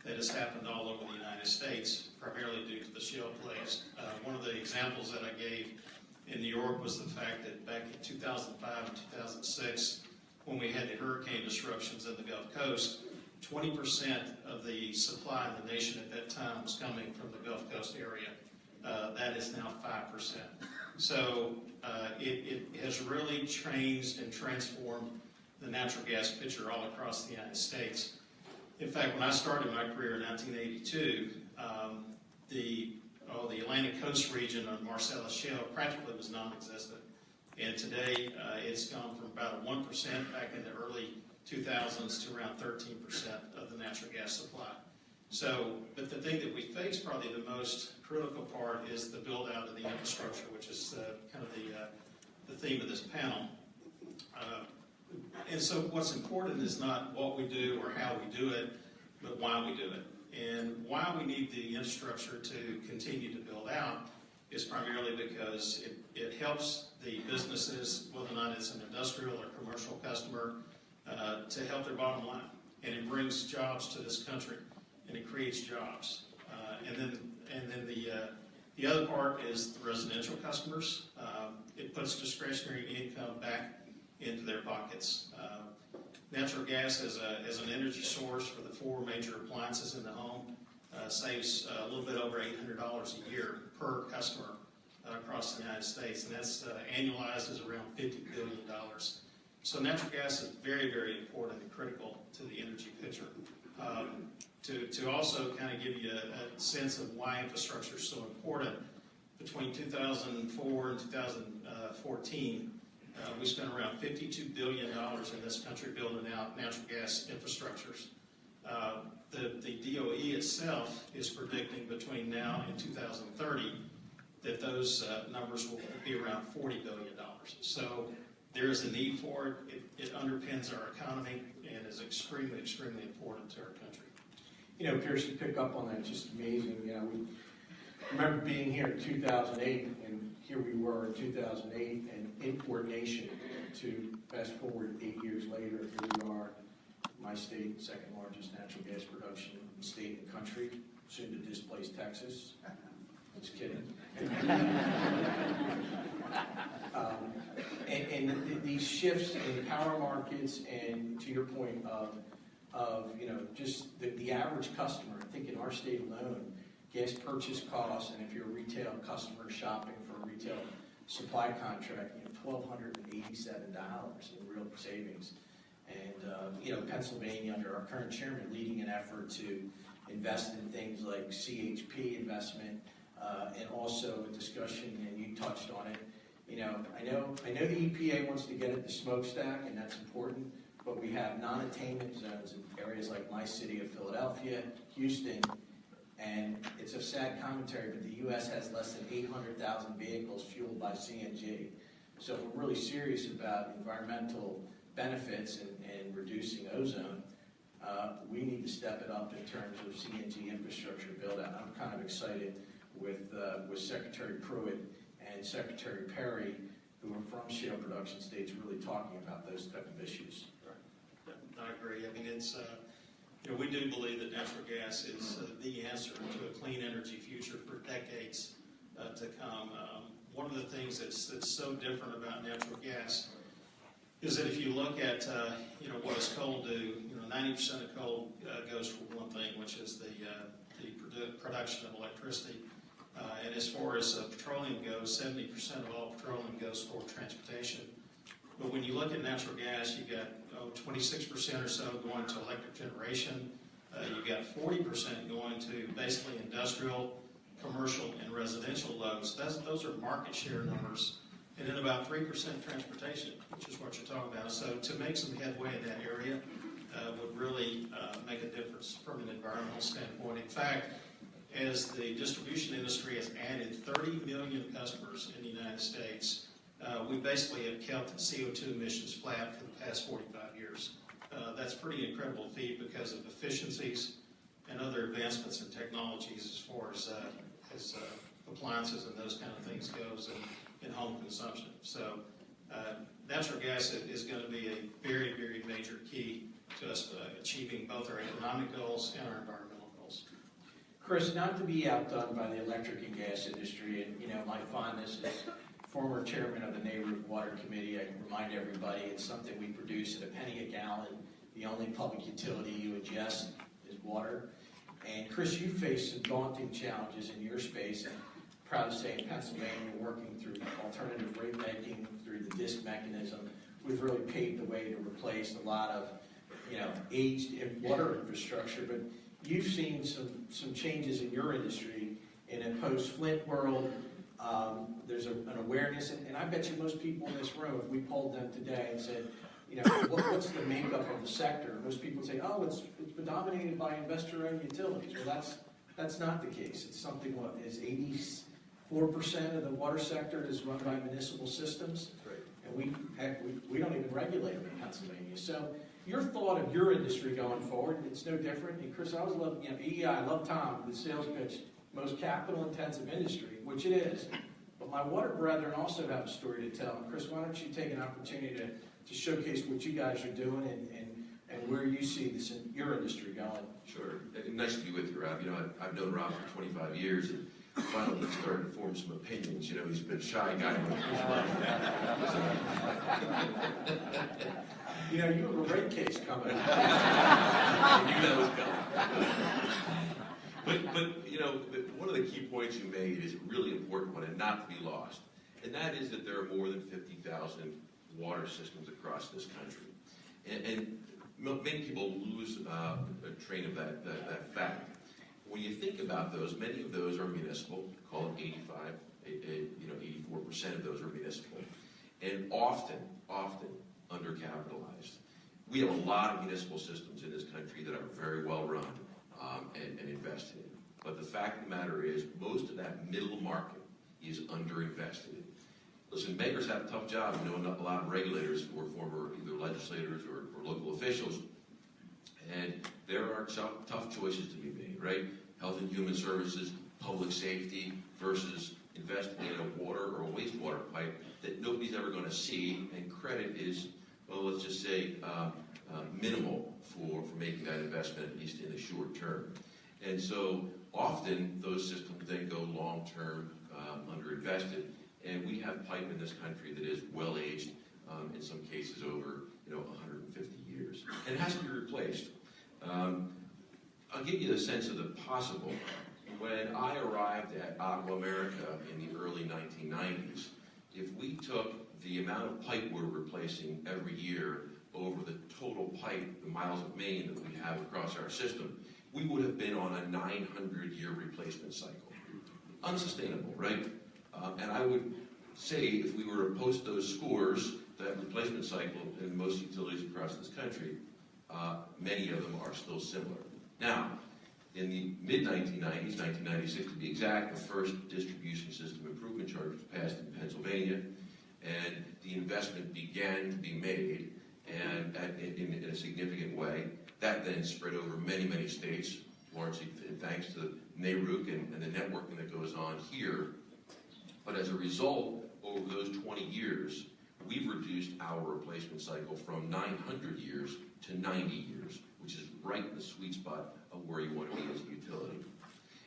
that has happened all over the United States, primarily due to the shale plays. One of the examples that I gave in New York was the fact that back in 2005 and 2006, when we had the hurricane disruptions in the Gulf Coast, 20% of the supply in the nation at that time was coming from the Gulf Coast area. That is now 5%. So it has really changed and transformed the natural gas picture all across the United States. In fact, when I started my career in 1982, the Atlantic Coast region of Marcellus Shale practically was non-existent. And today, it's gone from about 1% back in the early 2000s to around 13% of the natural gas supply. So, but the thing that we face, probably the most critical part, is the build-out of the infrastructure, which is kind of the theme of this panel. And so what's important is not what we do or how we do it, but why we do it. And why we need the infrastructure to continue to build out is primarily because it helps the businesses, whether or not it's an industrial or commercial customer, to help their bottom line. And it brings jobs to this country, and it creates jobs. And then the other part is the residential customers. It puts discretionary income back into their pockets. Natural gas as an energy source for the 4 major appliances in the home saves a little bit over $800 a year per customer across the United States, and that's annualized as around $50 billion. So natural gas is very, very important and critical to the energy picture. To also kind of give you a sense of why infrastructure is so important, between 2004 and 2014, we spent around $52 billion in this country building out natural gas infrastructures. The DOE itself is predicting between now and 2030 that those numbers will be around $40 billion. So there is a need for it. It underpins our economy and is extremely, extremely important to our country. You know, Pierce, you pick up on that, just amazing. You know, we remember being here in 2008, and here we were in 2008, an import nation, to fast forward 8 years later, here we are, my state, second largest natural gas production state in the country, soon to displace Texas. Just kidding. And these shifts in power markets, and to your point of you know, just the average customer, I think in our state alone, gas purchase costs, and if you're a retail customer shopping for a retail supply contract, you know, $1,287 in real savings. And you know, Pennsylvania, under our current chairman, leading an effort to invest in things like CHP investment, and also a discussion, and you touched on it. You know, I know the EPA wants to get at the smokestack, and that's important, but we have non-attainment zones in areas like my city of Philadelphia, Houston, and it's a sad commentary, but the U.S. has less than 800,000 vehicles fueled by CNG. So if we're really serious about environmental benefits and reducing ozone, we need to step it up in terms of CNG infrastructure build-out. I'm kind of excited with Secretary Pruitt and Secretary Perry, who are from shale production states, really talking about those type of issues. Right. I agree. I mean, it's you know, we do believe that natural gas is the answer to a clean energy future for decades to come. One of the things that's so different about natural gas is that if you look at you know, what does coal do? You know, 90% of coal goes for one thing, which is the production of electricity. And as far as petroleum goes, 70% of all petroleum goes for transportation. But when you look at natural gas, you got 26% or so going to electric generation. You got 40% going to basically industrial, commercial, and residential loads. Those are market share numbers. And then about 3% transportation, which is what you're talking about. So to make some headway in that area would really make a difference from an environmental standpoint. In fact, as the distribution industry has added 30 million customers in the United States, we basically have kept CO2 emissions flat for the past 45 years. That's pretty incredible feat because of efficiencies and other advancements in technologies as far as appliances and those kind of things goes in home consumption. So natural gas is going to be a very, very major key to us achieving both our economic goals and our environmental goals. Chris, not to be outdone by the electric and gas industry, and you know, my fondness is former chairman of the NARUC Water Committee. I remind everybody it's something we produce at a penny a gallon. The only public utility you ingest is water. And Chris, you face some daunting challenges in your space, and proud to say in Pennsylvania, working through alternative rate making, through the DISC mechanism, we've really paved the way to replace a lot of, you know, aged water infrastructure. But you've seen some changes in your industry in a post-Flint world. There's an awareness, and I bet you most people in this room, if we polled them today and said, you know, what's the makeup of the sector? Most people say, oh, it's been dominated by investor-owned utilities. Well, that's not the case. It's something, what, is 84% of the water sector is run by municipal systems? Right. And we don't even regulate them in Pennsylvania. So your thought of your industry going forward, it's no different. And Chris, I always love, you know, EEI, I love Tom, the sales pitch, most capital-intensive industry, which it is. But my water brethren also have a story to tell. And Chris, why don't you take an opportunity to showcase what you guys are doing and where you see this in your industry going? Sure. Nice to be with you, Rob. You know, I've known Rob for 25 years, and finally started to form some opinions. You know, he's been a shy guy most of his life. You know, you have a rate case coming up. I knew that was coming. But you know, one of the key points you made is a really important one and not to be lost. And that is that there are more than 50,000 water systems across this country. And many people lose a train of that fact. When you think about those, many of those are municipal, call it 84% of those are municipal, and often undercapitalized. We have a lot of municipal systems in this country that are very well run and invested in. But the fact of the matter is, most of that middle market is underinvested in. Listen, bankers have a tough job. I know a lot of regulators who are former either legislators or local officials, and there are tough choices to be made, right? Health and Human Services, public safety versus investing in a water or a wastewater pipe that nobody's ever going to see, and credit is, well, let's just say, minimal for making that investment, at least in the short term. And so often those systems then go long-term underinvested, and we have pipe in this country that is well-aged, in some cases over 150 years, and it has to be replaced. I'll give you the sense of the possible. When I arrived at Aqua America in the early 1990s, if we took the amount of pipe we're replacing every year over the total pipe, the miles of main that we have across our system, we would have been on a 900-year replacement cycle. Unsustainable, right? And I would say if we were to post those scores, that replacement cycle in most utilities across this country, many of them are still similar. Now, in the mid-1990s, 1996 to be exact, the first distribution system improvement charge was passed in Pennsylvania, and the investment began to be made, and in a significant way. That then spread over many, many states, largely thanks to NARUC and the networking that goes on here. But as a result, over those 20 years, we've reduced our replacement cycle from 900 years to 90 years, which is right in the sweet spot of where you want to be as a utility.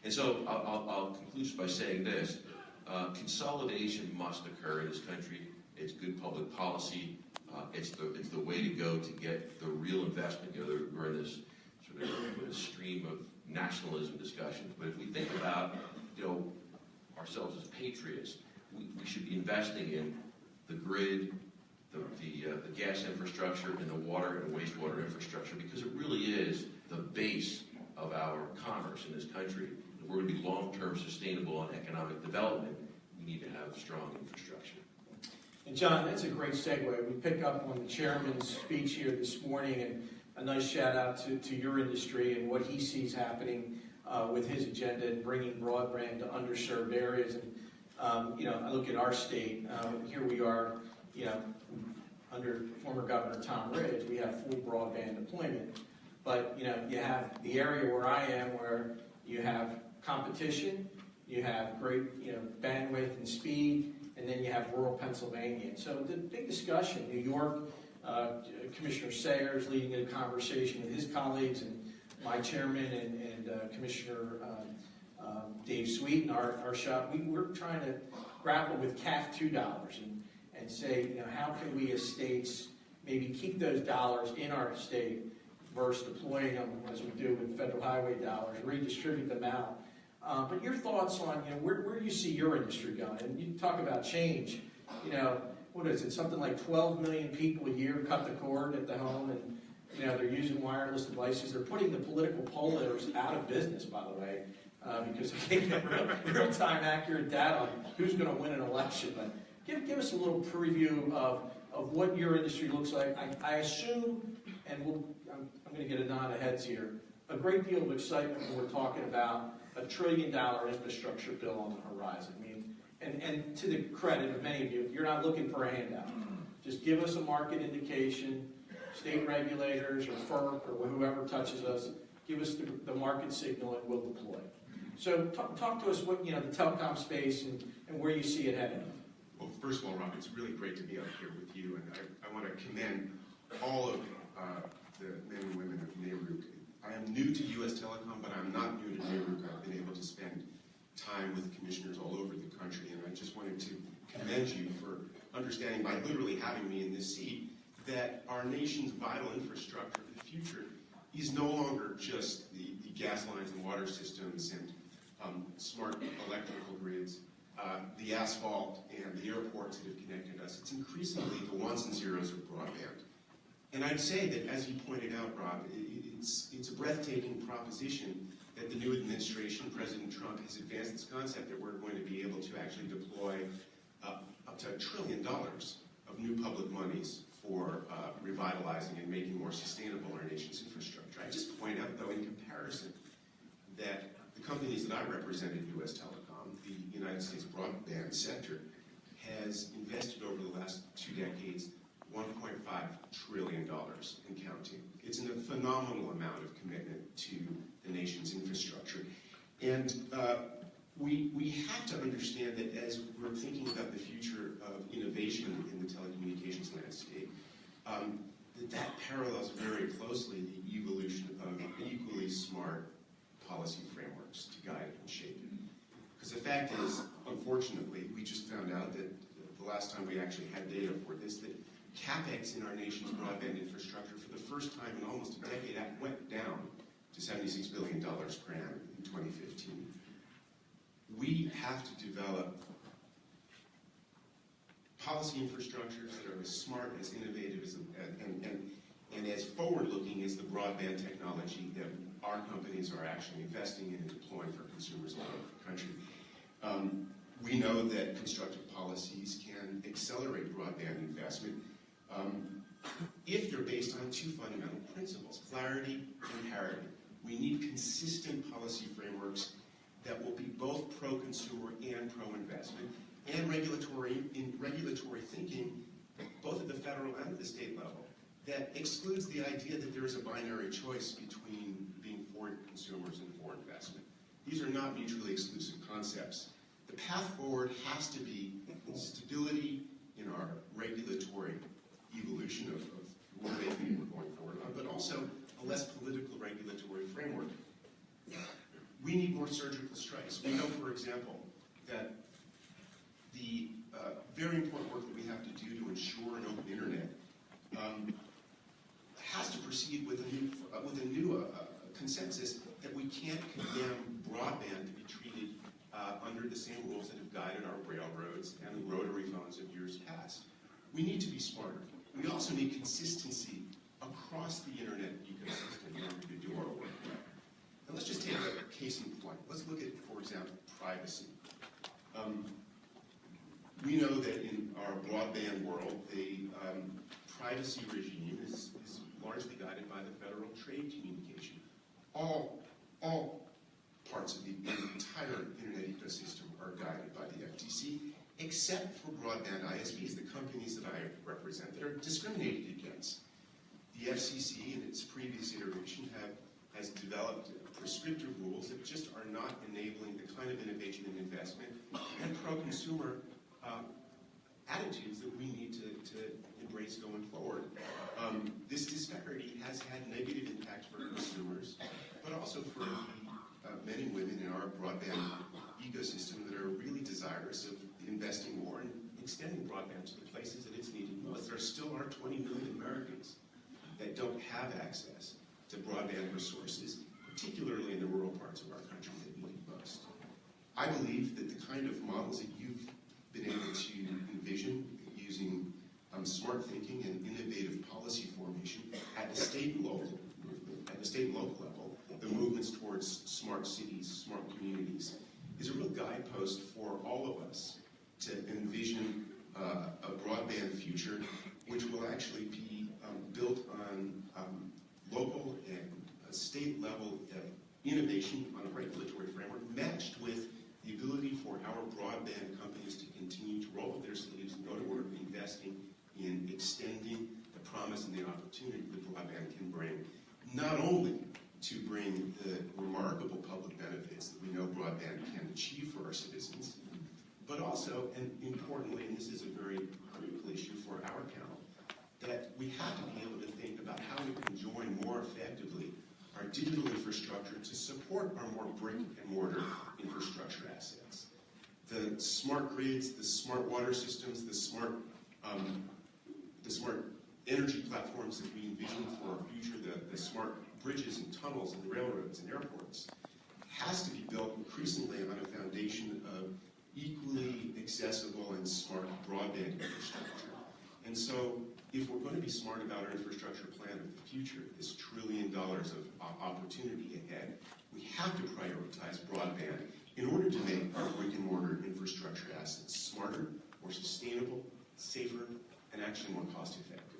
And so I'll conclude just by saying this. Consolidation must occur in this country. It's good public policy. It's the way to go to get the real investment. We're in this sort of stream of nationalism discussions. But if we think about ourselves as patriots, we should be investing in the grid, the gas infrastructure, and the water and wastewater infrastructure, because it really is the base of our commerce in this country. If we're going to be long-term sustainable on economic development, we need to have strong infrastructure. And John, that's a great segue. We pick up on the chairman's speech here this morning, and a nice shout out to your industry and what he sees happening with his agenda and bringing broadband to underserved areas. And I look at our state. Here we are, under former Governor Tom Ridge, we have full broadband deployment. But you have the area where I am, where you have competition, you have great bandwidth and speed, and then you have rural Pennsylvania. And so the big discussion, New York, Commissioner Sayers leading a conversation with his colleagues, and my chairman and Commissioner Dave Sweet and our shop, we're trying to grapple with CAF $2 and say, how can we as states maybe keep those dollars in our state versus deploying them as we do with federal highway dollars, redistribute them out. But your thoughts on where do you see your industry going? And you talk about change. What is it? Something like 12 million people a year cut the cord at the home, and they're using wireless devices. They're putting the political polls out of business, by the way, because they can't get real-time accurate data on who's going to win an election. But give us a little preview of what your industry looks like. I assume, and I'm going to get a nod of heads here, a great deal of excitement when we're talking about $1 trillion infrastructure bill on the horizon. I mean, and to the credit of many of you, you're not looking for a handout. Just give us a market indication, state regulators or FERC or whoever touches us, give us the market signal and we'll deploy. So talk to us what the telecom space and where you see it heading. Well, first of all, Rob, it's really great to be up here with you, and I want to commend all of the men and women of NARUC. I am new to U.S. Telecom, but I'm not new to NARUC. I've been able to spend time with commissioners all over the country, and I just wanted to commend you for understanding, by literally having me in this seat, that our nation's vital infrastructure of the future is no longer just the gas lines and water systems and smart electrical grids, the asphalt and the airports that have connected us. It's increasingly the ones and zeros of broadband. And I'd say that, as you pointed out, Rob, it's a breathtaking proposition that the new administration, President Trump, has advanced this concept that we're going to be able to actually deploy up to $1 trillion of new public monies for revitalizing and making more sustainable our nation's infrastructure. I just point out, though, in comparison, that the companies that I represent at U.S. Telecom, the United States broadband sector, has invested over the last 2 decades $1.5 trillion and counting. It's a phenomenal amount of commitment to the nation's infrastructure. And we have to understand that as we're thinking about the future of innovation in the telecommunications landscape, that parallels very closely the evolution of equally smart policy frameworks to guide and shape it. Because the fact is, unfortunately, we just found out that the last time we actually had data for this, that CapEx in our nation's broadband infrastructure for the first time in almost a decade went down to $76 billion per annum in 2015. We have to develop policy infrastructures that are as smart, as innovative, and as forward-looking as the broadband technology that our companies are actually investing in and deploying for consumers all over the country. We know that constructive policies can accelerate broadband investment if they're based on 2 fundamental principles: clarity and parity. We need consistent policy frameworks that will be both pro-consumer and pro-investment, and regulatory thinking, both at the federal and at the state level, that excludes the idea that there is a binary choice between being for consumers and for investment. These are not mutually exclusive concepts. The path forward has to be stability in our regulatory evolution of what they think we're going forward on, but also a less political regulatory framework. We need more surgical strikes. We know, for example, that the very important work that we have to do to ensure an open internet has to proceed with a new consensus that we can't condemn broadband to be treated under the same rules that have guided our railroads and the rotary phones of years past. We need to be smarter. We also need consistency across the internet ecosystem in order to do our work. And let's just take a case in point. Let's look at, for example, privacy. We know that in our broadband world, the privacy regime is largely guided by the Federal Trade Communication. All parts of the entire internet ecosystem are guided by the FTC, except for broadband ISPs, the companies that I represent, that are discriminated against. The FCC, in its previous iteration, has developed prescriptive rules that just are not enabling the kind of innovation and investment and pro-consumer attitudes that we need to embrace going forward. This disparity has had negative impact for consumers, but also for the men and women in our broadband ecosystem that are really desirous of investing more and extending broadband to the places that it's needed most. There still are 20 million Americans that don't have access to broadband resources, particularly in the rural parts of our country that need it most. I believe that the kind of models that you've been able to envision using smart thinking and innovative policy formation at the state and local movement, at the state and local level, the movements towards smart cities, smart communities, is a real guidepost for all of us to envision a broadband future which will actually be built on local and state level innovation on a regulatory framework matched with the ability for our broadband companies to continue to roll up their sleeves and go to work investing in extending the promise and the opportunity that broadband can bring, not only to bring the remarkable public benefits that we know broadband can achieve for our citizens, but also, and importantly, and this is a very critical issue for our panel, that we have to be able to think about how we can join more effectively our digital infrastructure to support our more brick and mortar infrastructure assets. The smart grids, the smart water systems, the smart energy platforms that we envision for our future, the smart bridges and tunnels and railroads and airports, has to be built increasingly on a foundation of equally accessible and smart broadband infrastructure. And so, if we're going to be smart about our infrastructure plan of the future, this $1 trillion of opportunity ahead, we have to prioritize broadband in order to make our brick and mortar infrastructure assets smarter, more sustainable, safer, and actually more cost effective.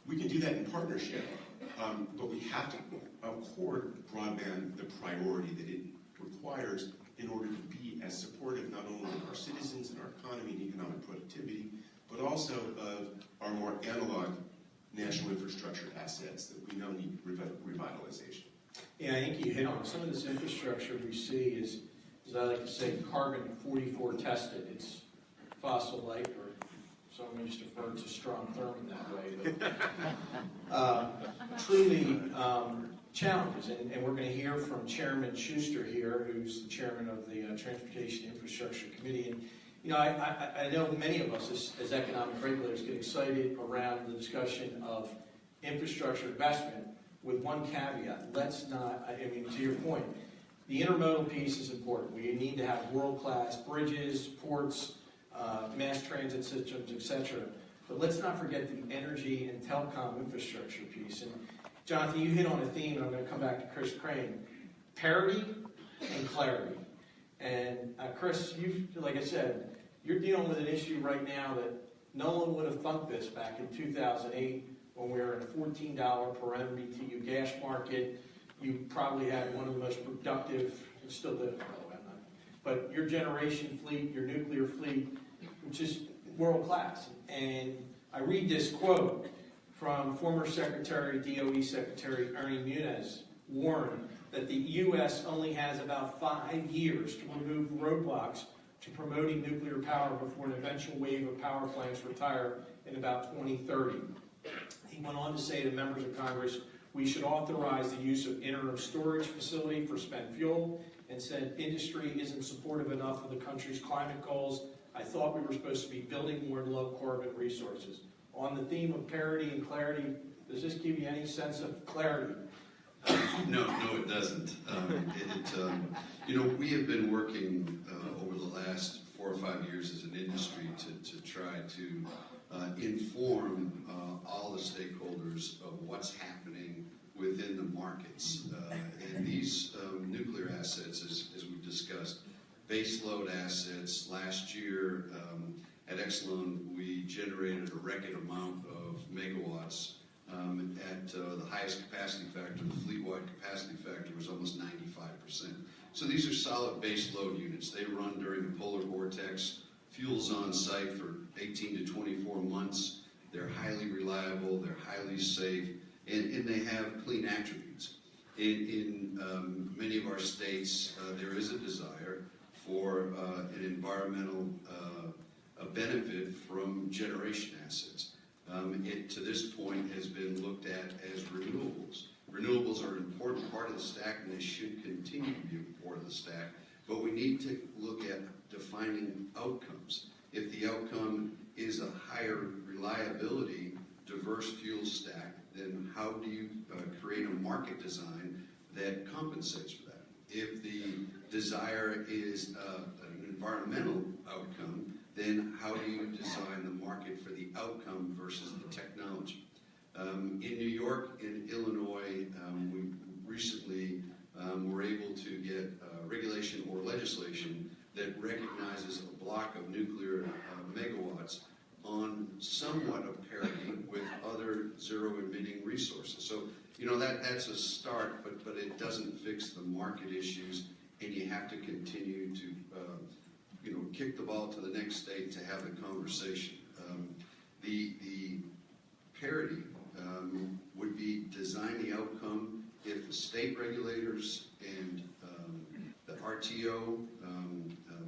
We can do that in partnership, but we have to accord broadband the priority that it requires in order to be as supportive not only of our citizens and our economy and economic productivity, but also of our more analog national infrastructure assets that we know need revitalization. Yeah, I think you hit on some of this infrastructure we see is, as I like to say, carbon 44 tested. It's fossil-like, or someone used to refer to strong thermal that way. But, truly challenges, and we're going to hear from Chairman Schuster here, who's the chairman of the Transportation Infrastructure Committee. And you know, I know many of us as economic regulators get excited around the discussion of infrastructure investment, with one caveat. Let's not, I mean, to your point, the intermodal piece is important. We need to have world-class bridges, ports, mass transit systems, etc. But let's not forget the energy and telecom infrastructure piece. And Jonathan, you hit on a theme, and I'm going to come back to Chris Crane. Parity and clarity. And Chris, like I said, you're dealing with an issue right now that no one would have thunk this back in 2008 when we were in a $14 per MMBTU gas market. You probably had one of the most productive, and still do, by the way, but your generation fleet, your nuclear fleet, which is world class. And I read this quote from former DOE Secretary Ernie Muniz, warned that the U.S. only has about 5 years to remove roadblocks to promoting nuclear power before an eventual wave of power plants retire in about 2030. He went on to say to members of Congress, we should authorize the use of interim storage facility for spent fuel, and said industry isn't supportive enough of the country's climate goals. I thought we were supposed to be building more low carbon resources. On the theme of parity and clarity, does this give you any sense of clarity? No, it doesn't. We have been working over the last 4 or 5 years as an industry to try to inform all the stakeholders of what's happening within the markets. And these nuclear assets, as we've discussed, base load assets. Last year at Exelon, we generated a record amount of megawatts. At the highest capacity factor, the fleet-wide capacity factor was almost 95%. So these are solid base load units. They run during the polar vortex. Fuel's on site for 18 to 24 months. They're highly reliable, they're highly safe, and they have clean attributes. In many of our states, there is a desire for an environmental benefit from generation assets. It, to this point, has been looked at as renewables. Renewables are an important part of the stack, and they should continue to be a part of the stack, but we need to look at defining outcomes. If the outcome is a higher reliability, diverse fuel stack, then how do you create a market design that compensates for that? If the desire is an environmental outcome, then how do you design the market for the outcome versus the technology? In New York and Illinois, we recently were able to get regulation or legislation that recognizes a block of nuclear megawatts on somewhat of parity with other zero-emitting resources. So, that's a start, but it doesn't fix the market issues, and you have to continue to kick the ball to the next state to have the conversation. The parity would be design the outcome if the state regulators and the RTO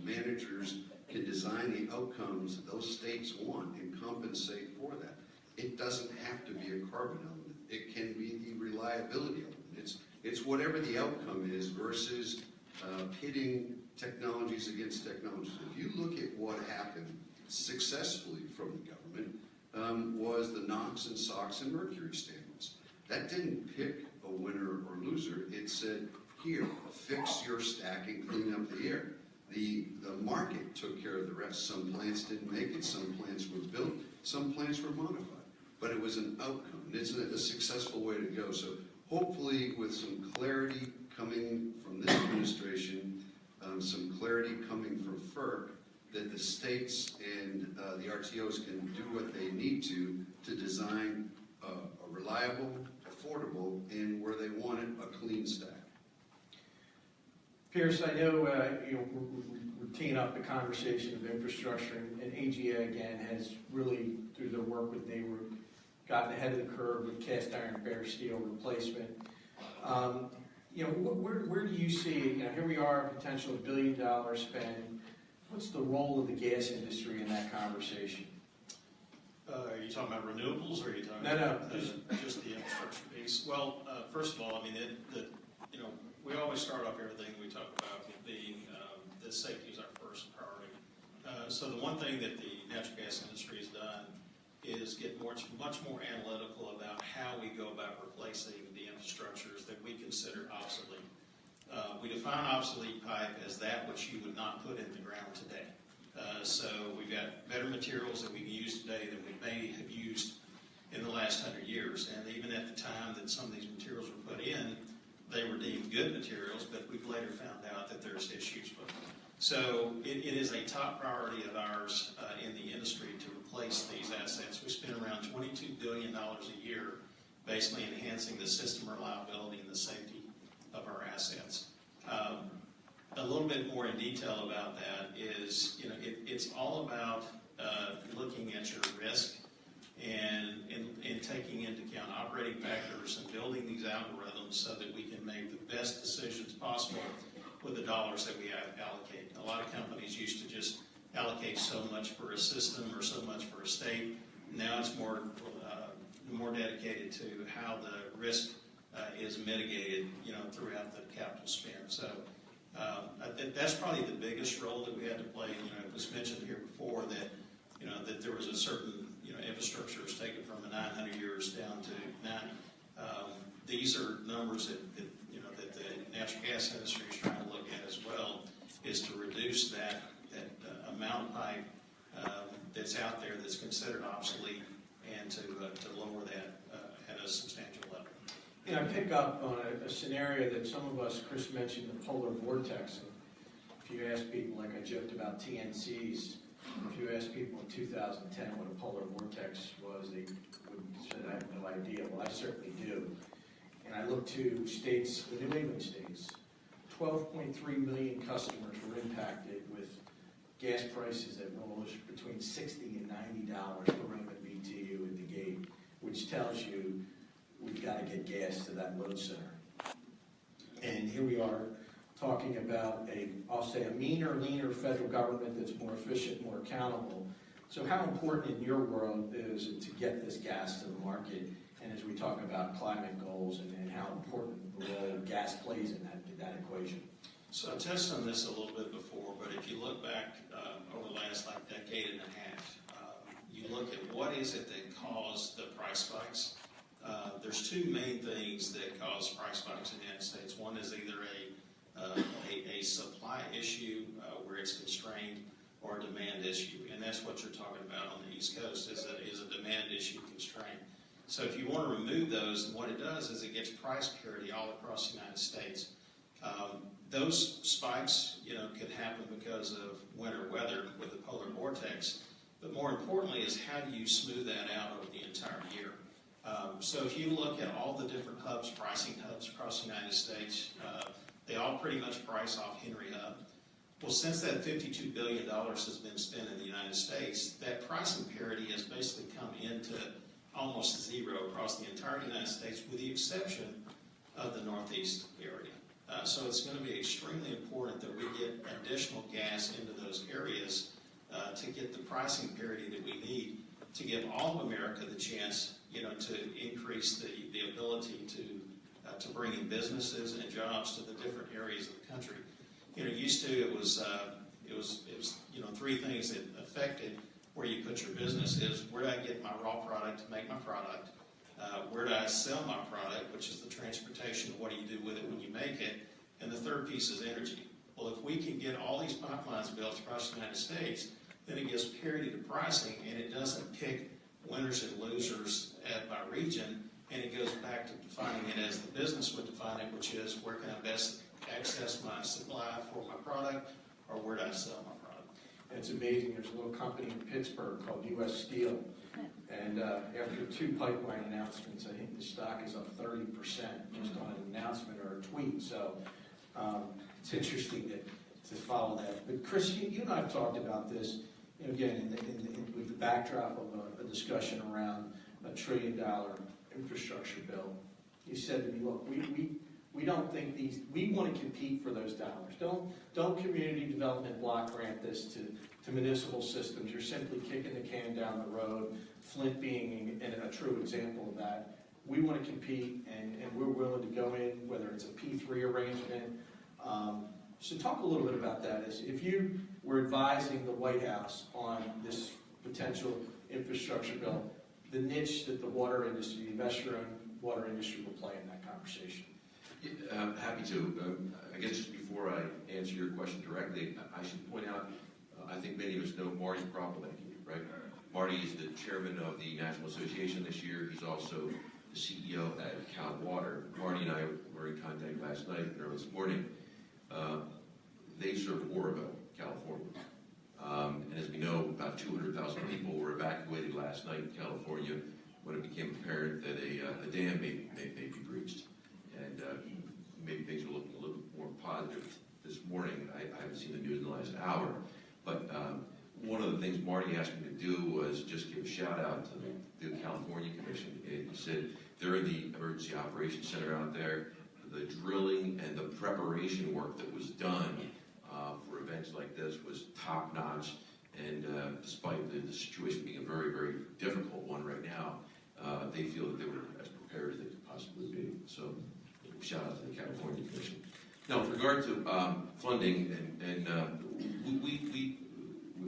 managers can design the outcomes those states want and compensate for that. It doesn't have to be a carbon element. It can be the reliability element. It's whatever the outcome is versus pitting technologies against technologies. If you look at what happened successfully from the government, was the NOx and SOx and mercury standards. That didn't pick a winner or loser. It said, here, fix your stack and clean up the air. The market took care of the rest. Some plants didn't make it. Some plants were built. Some plants were modified. But it was an outcome. It's a successful way to go. So hopefully with some clarity coming from this administration, some clarity coming from FERC, that the states and the RTOs can do what they need to design a reliable, affordable, and where they want it, a clean stack. Pierce, I know we're teeing up the conversation of infrastructure, and AGA again has really, through their work with NARUC, gotten ahead of the curve with cast iron bare steel replacement. Where do you see, here we are, potential $1 billion spend. What's the role of the gas industry in that conversation? Are you talking about renewables, or are you talking No, about just the infrastructure piece? Well, first of all, I mean, we always start off everything we talk about being that safety is our first priority. So the one thing that the natural gas industry has done is get much more analytical about how we go about replacing the infrastructures that we consider obsolete. We define obsolete pipe as that which you would not put in the ground today. So we've got better materials that we can use today than we may have used in the last 100 years. And even at the time that some of these materials were put in, they were deemed good materials, but we've later found out that there's issues with them. So it is a top priority of ours in the industry to replace these assets. We spend around $22 billion a year basically enhancing the system reliability and the safety of our assets. A little bit more in detail about that is, it's all about looking at your risk and taking into account operating factors and building these algorithms so that we can make the best decisions possible with the dollars that we allocate. A lot of companies used to just allocate so much for a system or so much for a state. Now it's more dedicated to how the risk is mitigated, throughout the capital spend. So that's probably the biggest role that we had to play. It was mentioned here before that that there was a certain infrastructure was taken from the 900 years down to 90. These are numbers that the natural gas industry is trying to look at as well, is to reduce that amount of pipe that's out there that's considered obsolete, and to lower that at a substantial level. I pick up on a scenario that some of us, Chris mentioned the polar vortex. And if you ask people, like I joked about TNCs, if you ask people in 2010 what a polar vortex was, they would say, I have no idea. Well, I certainly do. And I look to states, the New England states, 12.3 million customers were impacted with gas prices that rose between $60 and $90 per MMBTU at the gate, which tells you we've got to get gas to that load center. And here we are talking about I'll say a meaner, leaner federal government that's more efficient, more accountable. So how important in your world is it to get this gas to the market? And as we talk about climate goals and how important the role gas plays in that equation. So I touched on this a little bit before, but if you look back over the last decade and a half, you look at what is it that caused the price spikes. There's two main things that cause price spikes in the United States. One is either a supply issue where it's constrained, or a demand issue, and that's what you're talking about on the East Coast is a demand issue constraint. So if you want to remove those, and what it does is it gets price parity all across the United States. Those spikes, could happen because of winter weather with the polar vortex, but more importantly is how do you smooth that out over the entire year? So if you look at all the different hubs, pricing hubs across the United States, they all pretty much price off Henry Hub. Well, since that $52 billion has been spent in the United States, that pricing parity has basically come into almost zero across the entire United States, with the exception of the Northeast area. So it's going to be extremely important that we get additional gas into those areas to get the pricing parity that we need to give all of America the chance, to increase the ability to bring in businesses and jobs to the different areas of the country. Used to it was three things that affected where you put your business is where do I get my raw product to make my product, where do I sell my product, which is the transportation, what do you do with it when you make it, and the third piece is energy. Well, if we can get all these pipelines built across the United States, then it gives parity to pricing, and it doesn't pick winners and losers by region, and it goes back to defining it as the business would define it, which is where can I best access my supply for my product, or where do I sell my product. It's amazing. There's a little company in Pittsburgh called U.S. Steel, and after two pipeline announcements, I think the stock is up 30% just on an announcement or a tweet. So it's interesting to follow that. But Chris, you and I have talked about this, again, with the backdrop of a discussion around $1 trillion infrastructure bill. You said to me, look, we don't think we want to compete for those dollars. Don't community development block grant this to municipal systems. You're simply kicking the can down the road, Flint being a true example of that. We want to compete, and we're willing to go in, whether it's a P3 arrangement. So talk a little bit about that. If you were advising the White House on this potential infrastructure bill, the niche that the water industry, the investor-owned water industry will play in that conversation. Happy to. I guess just before I answer your question directly, I should point out, I think many of us know Marty Kropelnicki, right? Marty is the chairman of the National Association this year. He's also the CEO at Cal Water. Marty and I were in contact last night and early this morning. They serve Oroville, California. And as we know, about 200,000 people were evacuated last night in California when it became apparent that a dam may be breached. And maybe things are looking a little bit more positive this morning. I haven't seen the news in the last hour. But one of the things Marty asked me to do was just give a shout out to the California Commission. He said they're in the Emergency Operations Center out there. The drilling and the preparation work that was done for events like this was top notch. And despite the situation being a very, very difficult one right now, they feel that they were as prepared as they could possibly be. So shout out to the California Commission. Now, with regard to funding, we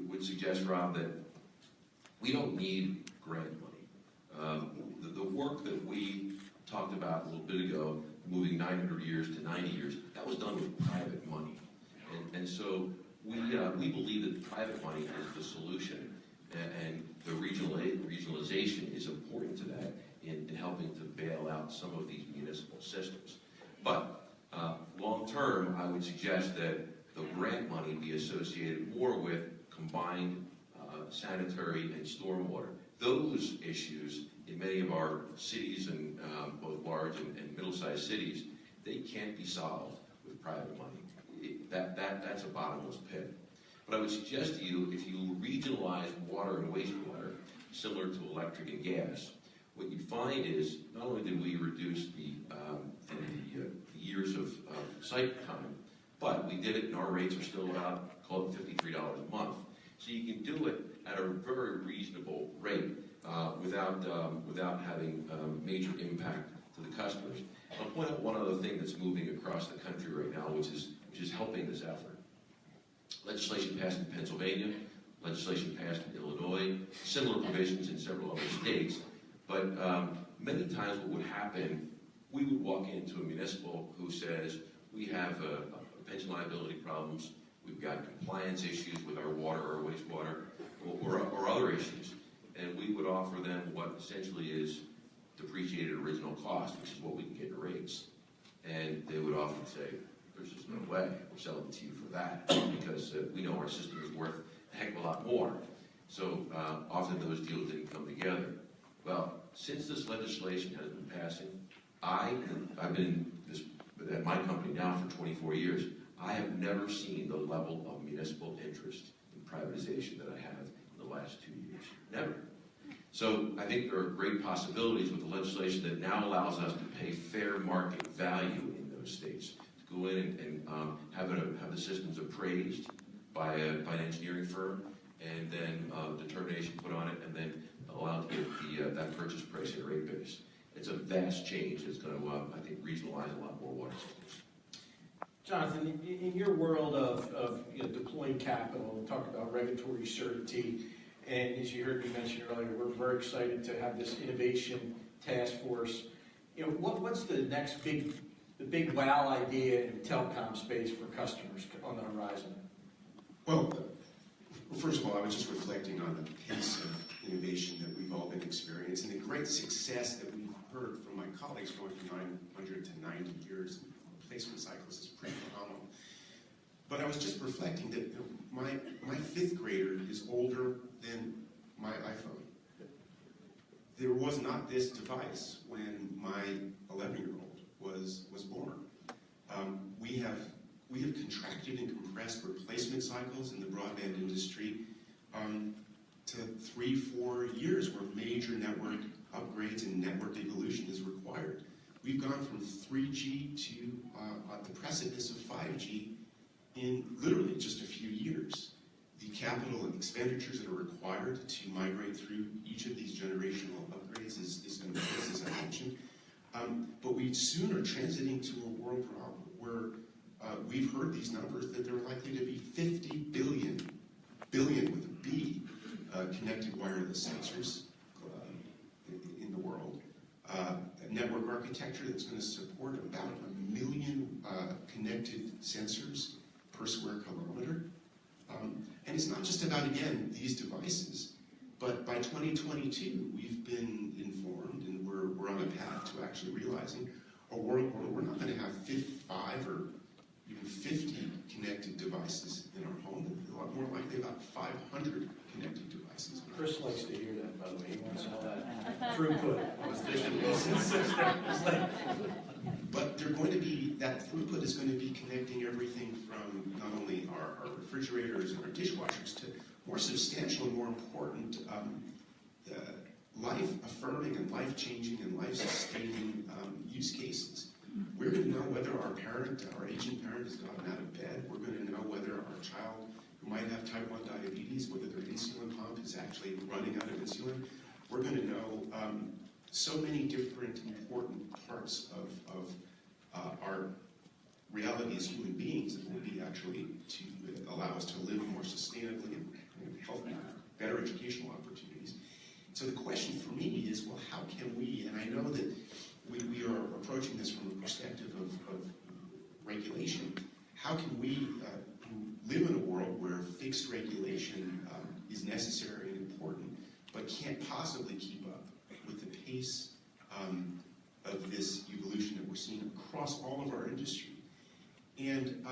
would suggest, Rob, that we don't need grant money. The work that we talked about a little bit ago, moving 900 years to 90 years, that was done with private money. And so we believe that private money is the solution, and the regionalization is important to that in helping to bail out some of these municipal systems. But long term, I would suggest that the grant money be associated more with combined sanitary and stormwater. Those issues in many of our cities, and both large and middle-sized cities, they can't be solved with private money. That's a bottomless pit. But I would suggest to you, if you regionalize water and wastewater, similar to electric and gas, what you'd find is not only did we reduce the years of cycle time, but we did it, and our rates are still about, call it $53 a month. So you can do it at a very reasonable rate without having major impact to the customers. I'll point out one other thing that's moving across the country right now, which is helping this effort. Legislation passed in Pennsylvania, legislation passed in Illinois, similar provisions in several other states. But many times what would happen, we would walk into a municipal who says, we have pension liability problems, we've got compliance issues with our water or wastewater, or other issues. And we would offer them what essentially is depreciated original cost, which is what we can get in rates. And they would often say, there's just no way we're selling to you for that, because we know our system is worth a heck of a lot more. So often those deals didn't come together. Well, since this legislation has been passing, I've been at my company now for 24 years. I have never seen the level of municipal interest in privatization that I have in the last 2 years. Never. So I think there are great possibilities with the legislation that now allows us to pay fair market value in those states. To go in and have the systems appraised by an engineering firm, and then determination put on it, and then allowed to get that purchase price and rate base. It's a vast change. It's going to, I think, regionalize a lot more water systems. Jonathan, in your world of deploying capital, we talked about regulatory certainty, and as you heard me mention earlier, we're very excited to have this innovation task force. What's the next big wow idea in the telecom space for customers on the horizon? Well, first of all, I was just reflecting on the pace of innovation that we've all been experiencing, and the great success that we've heard from my colleagues going from 900 to 90 years. Replacement cycles is pretty phenomenal. But I was just reflecting that my fifth grader is older than my iPhone. There was not this device when my 11-year-old was born. We have contracted and compressed replacement cycles in the broadband industry to 3-4 years where major network upgrades and network evolution is required. We've gone from 3G to at the precipice of 5G in literally just a few years. The capital and expenditures that are required to migrate through each of these generational upgrades is enormous, as I mentioned. But we soon are transiting to a world where we've heard these numbers that there are likely to be 50 billion with a B, connected wireless sensors in the world. A network architecture that's going to support about 1 million connected sensors per square kilometer. And it's not just about, again, these devices, but by 2022, we've been informed, and we're on a path to actually realizing a world where we're not going to have 5 or even 50 connected devices in our home. A lot more likely about 500 connected devices. Chris likes to hear that, by the way. He wants all that throughput. But they're going to be, that throughput is going to be connecting everything from not only our refrigerators and our dishwashers to more substantial and more important life-affirming and life-changing and life-sustaining use cases. We're going to know whether our aging parent has gotten out of bed. We're going to know whether our child who might have type 1 diabetes, whether their insulin pump is actually running out of insulin. We're going to know so many different important parts of our reality as human beings that will be actually to allow us to live more sustainably and healthy, better educational opportunities. So the question for me is, well, how can we, and I know that we are approaching this from a perspective of regulation, how can we live in a world where fixed regulation is necessary and important, but can't possibly keep up with the pace of this evolution that we're seeing across all of our industry? And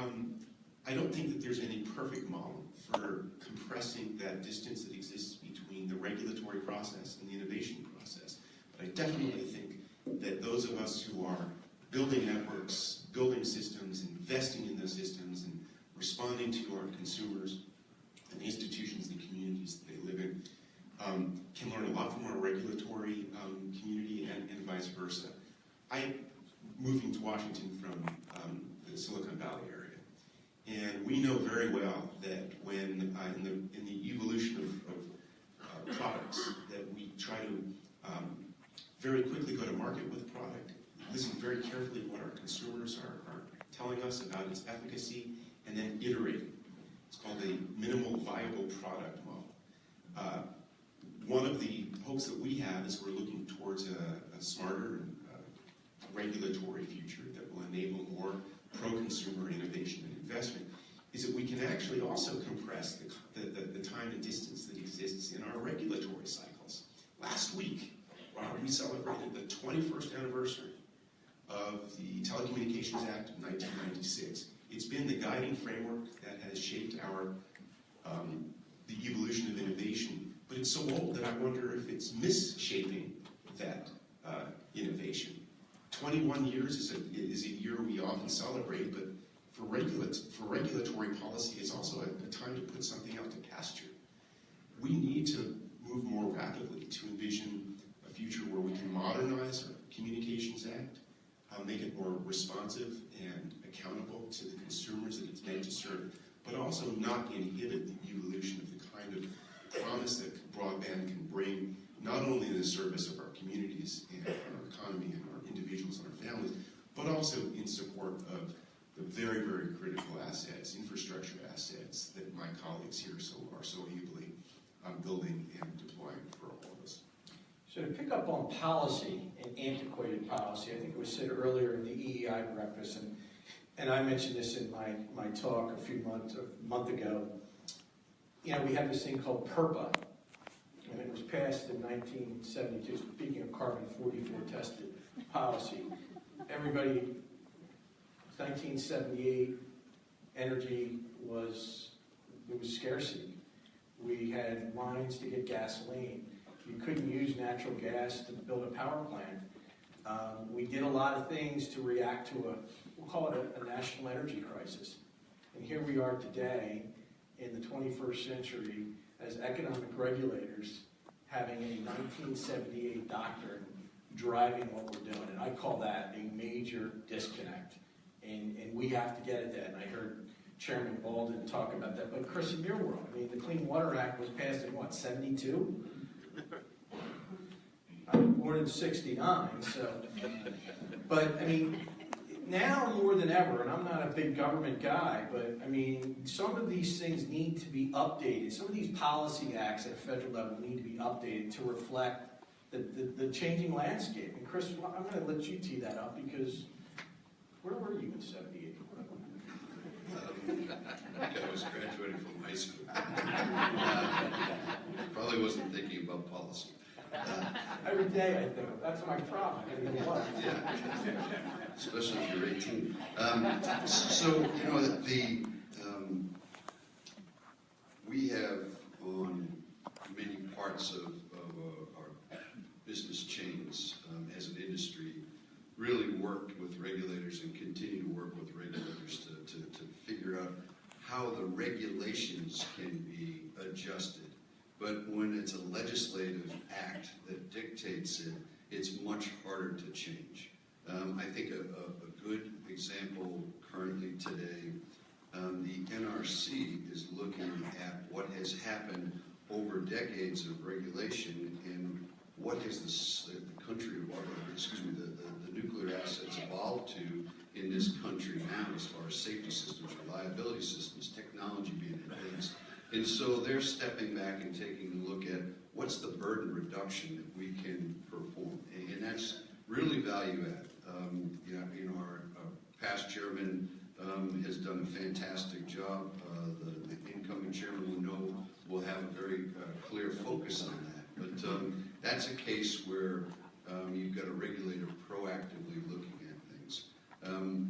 I don't think that there's any perfect model for compressing that distance that exists between the regulatory process and the innovation process. But I definitely think that those of us who are building networks, building systems, investing in those systems, and responding to our consumers and the institutions and communities that they live in can learn a lot from our regulatory community and vice versa. I'm moving to Washington from the Silicon Valley area, and we know very well that when in the evolution of products, that we try to very quickly go to market with a product, listen very carefully to what our consumers are telling us about its efficacy, and then iterate. It's called a minimal viable product model. One of the hopes that we have is we're looking towards a smarter regulatory future that will enable more pro-consumer innovation and investment, is that we can actually also compress the time and distance that exists in our regulatory cycles. Last week, we celebrated the 21st anniversary of the Telecommunications Act of 1996. It's been the guiding framework that has shaped the evolution of innovation, but it's so old that I wonder if it's misshaping that innovation. 21 years is a year we often celebrate, but for regulatory policy, it's also a time to put something out to pasture. We need to move more rapidly to envision a future where we can modernize our Communications Act, make it more responsive and accountable to the consumers that it's meant to serve, but also not inhibit the evolution of the kind of promise that broadband can bring, not only in the service of our communities and our economy and our individuals and our families, but also in support of the very, very critical assets, infrastructure assets that my colleagues here are so ably building and deploying for all of us. So to pick up on policy and antiquated policy, I think it was said earlier in the EEI breakfast, and I mentioned this in my talk a month ago. You know, we have this thing called PURPA, and it was passed in 1972, speaking of carbon-44 tested policy. Everybody, 1978, energy there was scarcity. We had lines to get gasoline. You couldn't use natural gas to build a power plant. We did a lot of things to react to we'll call it a national energy crisis. And here we are today in the 21st century as economic regulators having a 1978 doctrine driving what we're doing. And I call that a major disconnect. And we have to get at that. And I heard Chairman Walden talk about that. But Chris, in your world, I mean, the Clean Water Act was passed in what, 72? I was born in 69, so. But, I mean, now more than ever, and I'm not a big government guy, but, I mean, some of these things need to be updated. Some of these policy acts at a federal level need to be updated to reflect the changing landscape. And Chris, I'm going to let you tee that up because where were you in 78? I think I was graduating from high school. Probably wasn't thinking about policy. Every day I think, that's my problem. I mean, what? Yeah, especially if you're 18. So, you know, we have on many parts of our business chains as an industry really worked with regulators and continue to work with regulators to figure out how the regulations can be adjusted. But when it's a legislative act that dictates it, it's much harder to change. I think a good example currently today, the NRC is looking at what has happened over decades of regulation and what has the country, the nuclear assets evolved to in this country now as far as safety systems, reliability systems, technology being advanced. And so they're stepping back and taking a look at what's the burden reduction that we can perform. And that's really value add. Our past chairman has done a fantastic job. The incoming chairman will have a very clear focus on that. But that's a case where you've got a regulator proactively looking at things.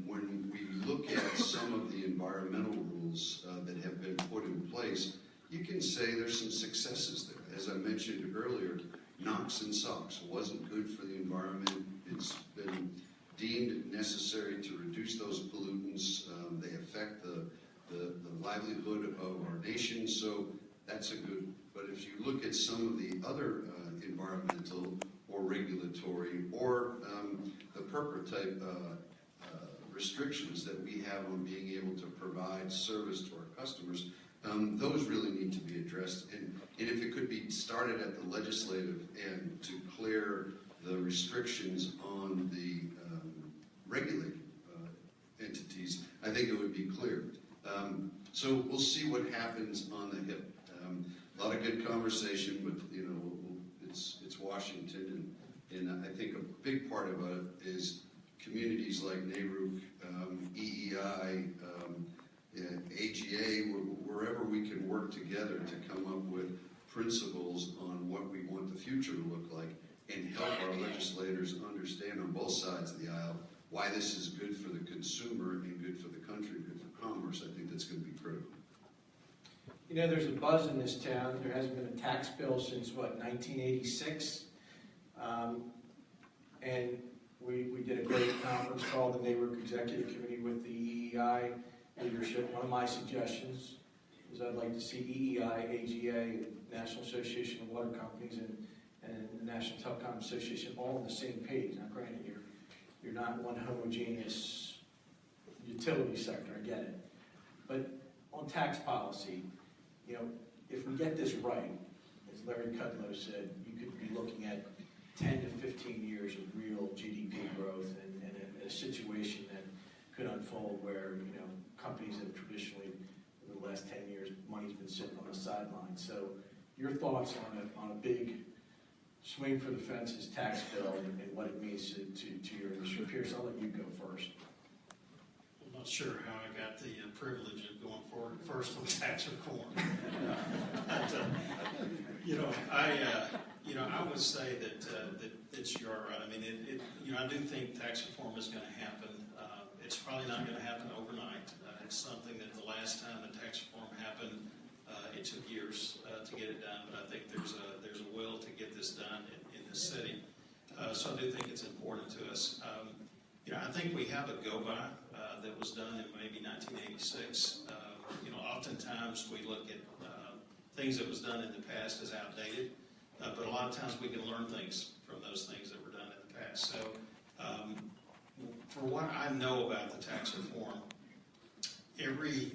When we look at some of the environmental rules that have been put in place, you can say there's some successes there. As I mentioned earlier, NOx and SOx wasn't good for the environment. It's been deemed necessary to reduce those pollutants. They affect the livelihood of our nation, so that's a good. But if you look at some of the other environmental or regulatory or the PERPA type restrictions that we have on being able to provide service to our customers, those really need to be addressed. And if it could be started at the legislative end to clear the restrictions on the regulated entities, I think it would be clear. So we'll see what happens on the Hill. A lot of good conversation, but it's Washington, and I think a big part of it is communities like NARUC, EEI, AGA, wherever we can work together to come up with principles on what we want the future to look like and help our legislators understand on both sides of the aisle why this is good for the consumer and good for the country, good for commerce. I think that's going to be critical. You know, there's a buzz in this town. There hasn't been a tax bill since, 1986? And we did a great conference call, the NARUC Executive Committee, with the EEI leadership. One of my suggestions is I'd like to see EEI, AGA, National Association of Water Companies, and the National Telecom Association all on the same page. Now, granted, you're not one homogeneous utility sector, I get it. But on tax policy, if we get this right, as Larry Kudlow said, you could be looking at 10 to 15 years of real GDP growth and a situation that could unfold where, companies have traditionally, in the last 10 years, money's been sitting on the sidelines. So your thoughts on a big swing for the fences tax bill and what it means to your industry. Pierce, I'll let you go first. I'm not sure how I got the privilege of going forward first on tax reform. I would say that you're right. I mean, I do think tax reform is going to happen. It's probably not going to happen overnight. It's something that the last time the tax reform happened, it took years to get it done. But I think there's a will to get this done in this city. So I do think it's important to us. I think we have a go-by that was done in maybe 1986. Oftentimes we look at things that was done in the past as outdated, but a lot of times we can learn things from those things that were done in the past. So for what I know about the tax reform, every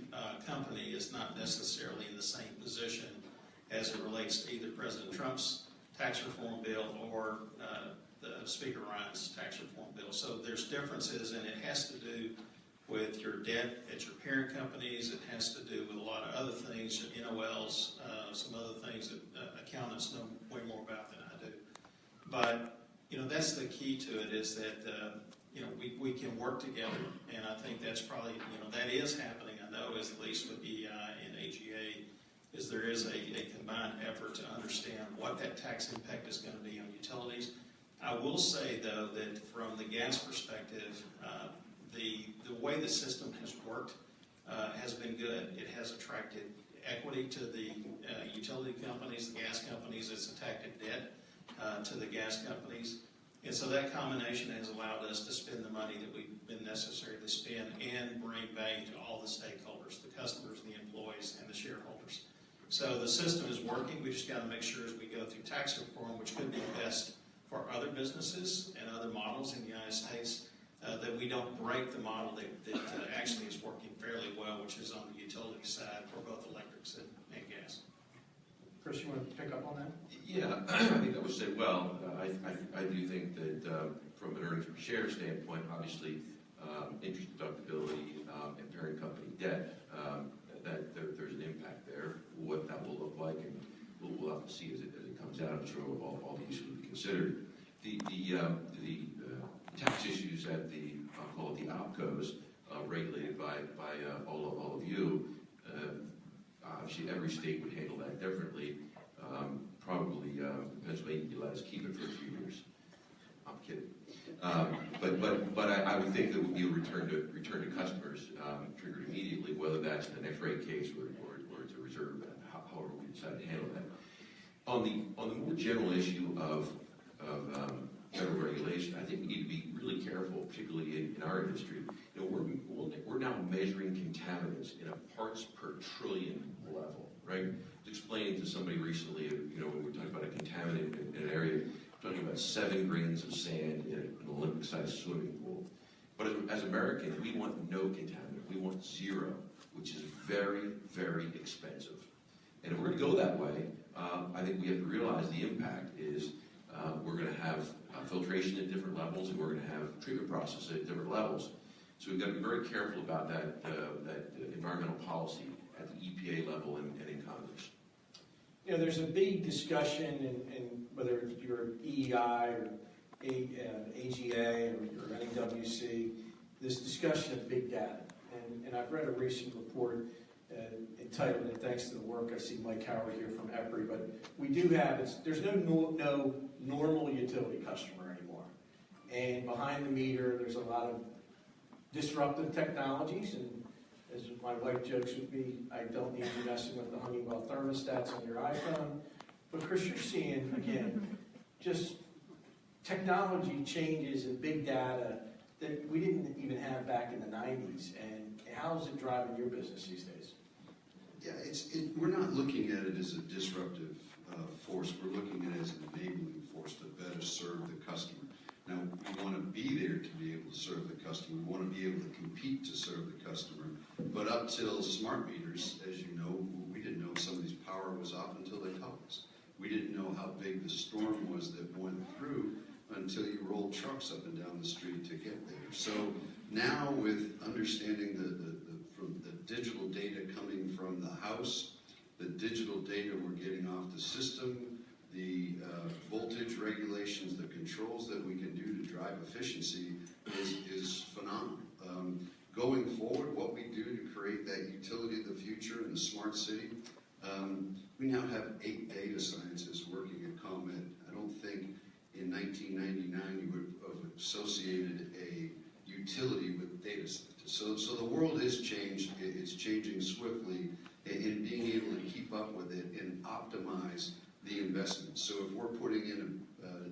company is not necessarily in the same position as it relates to either President Trump's tax reform bill or the Speaker Ryan's tax reform bill. So there's differences, and it has to do with your debt at your parent companies. It has to do with a lot of other things, your NOLs, some other things that accountants know way more about than I do. But, that's the key to it, is that, we can work together, and I think that's probably, that is happening, I know, at least with EEI and AGA, is there is a combined effort to understand what that tax impact is going to be on utilities. I will say, though, that from the gas perspective, the way the system has worked has been good. It has attracted equity to the utility companies, the gas companies. It's attracted debt to the gas companies. And so that combination has allowed us to spend the money that we've been necessary to spend and bring value to all the stakeholders, the customers, the employees, and the shareholders. So the system is working. We just got to make sure as we go through tax reform, which could be best for other businesses and other models in the United States, that we don't break the model that actually is working fairly well, which is on the utility side for both electrics and gas. Chris, you want to pick up on that? Yeah, I think that was said well. I do think that from an earnings per share standpoint, obviously, interest deductibility and parent company debt, that there's an impact there. What that will look like, and we'll have to see as it comes out. I'm sure all the issues will be considered. The tax issues at the, I'll call it the OpCos, regulated by all of you. Obviously, every state would handle that differently. Probably Pennsylvania would let us keep it for a few years. I'm kidding. But I would think that would be a return to customers triggered immediately, whether that's in the next rate case or it's a reserve, however we decide to handle that. On the more general issue of federal regulation, I think we need to be really careful, particularly in our industry. We're now measuring contaminants in a parts per trillion level, right? I was explaining to somebody recently, when we're talking about a contaminant in an area, we're talking about 7 grains of sand in an Olympic-sized swimming pool. But as Americans, we want no contaminant. We want 0, which is very, very expensive. And if we're going to go that way, I think we have to realize the impact is we're going to have filtration at different levels, and we're going to have treatment processes at different levels. So we've got to be very careful about that environmental policy at the EPA level and in Congress. There's a big discussion in whether you're EEI or AGA or NAWC, this discussion of big data. And I've read a recent report entitled, and thanks to the work, I see Mike Howard here from EPRI, but we do have, there's no normal utility customer anymore. And behind the meter, there's a lot of disruptive technologies, and as my wife jokes with me, I don't need you messing with the Honeywell thermostats on your iPhone. But Chris, you're seeing, again, just technology changes and big data that we didn't even have back in the 90s. And how is it driving your business these days? Yeah, we're not looking at it as a disruptive force. We're looking at it as an enabling force to better serve the customer. Now, we want to be there to be able to serve the customer. We want to be able to compete to serve the customer. But up till smart meters, as you know, we didn't know somebody's power was off until they told us. We didn't know how big the storm was that went through until you rolled trucks up and down the street to get there. So now with understanding from the digital data coming from the house, the digital data we're getting off the system, the voltage regulations, the controls that we can do to drive efficiency is phenomenal. Going forward, what we do to create that utility of the future in the smart city, we now have 8 data scientists working at ComEd. I don't think in 1999 you would have associated a utility with data scientists. So the world is changed. It's changing swiftly, in being able to keep up with it and optimize the investment. So if we're putting in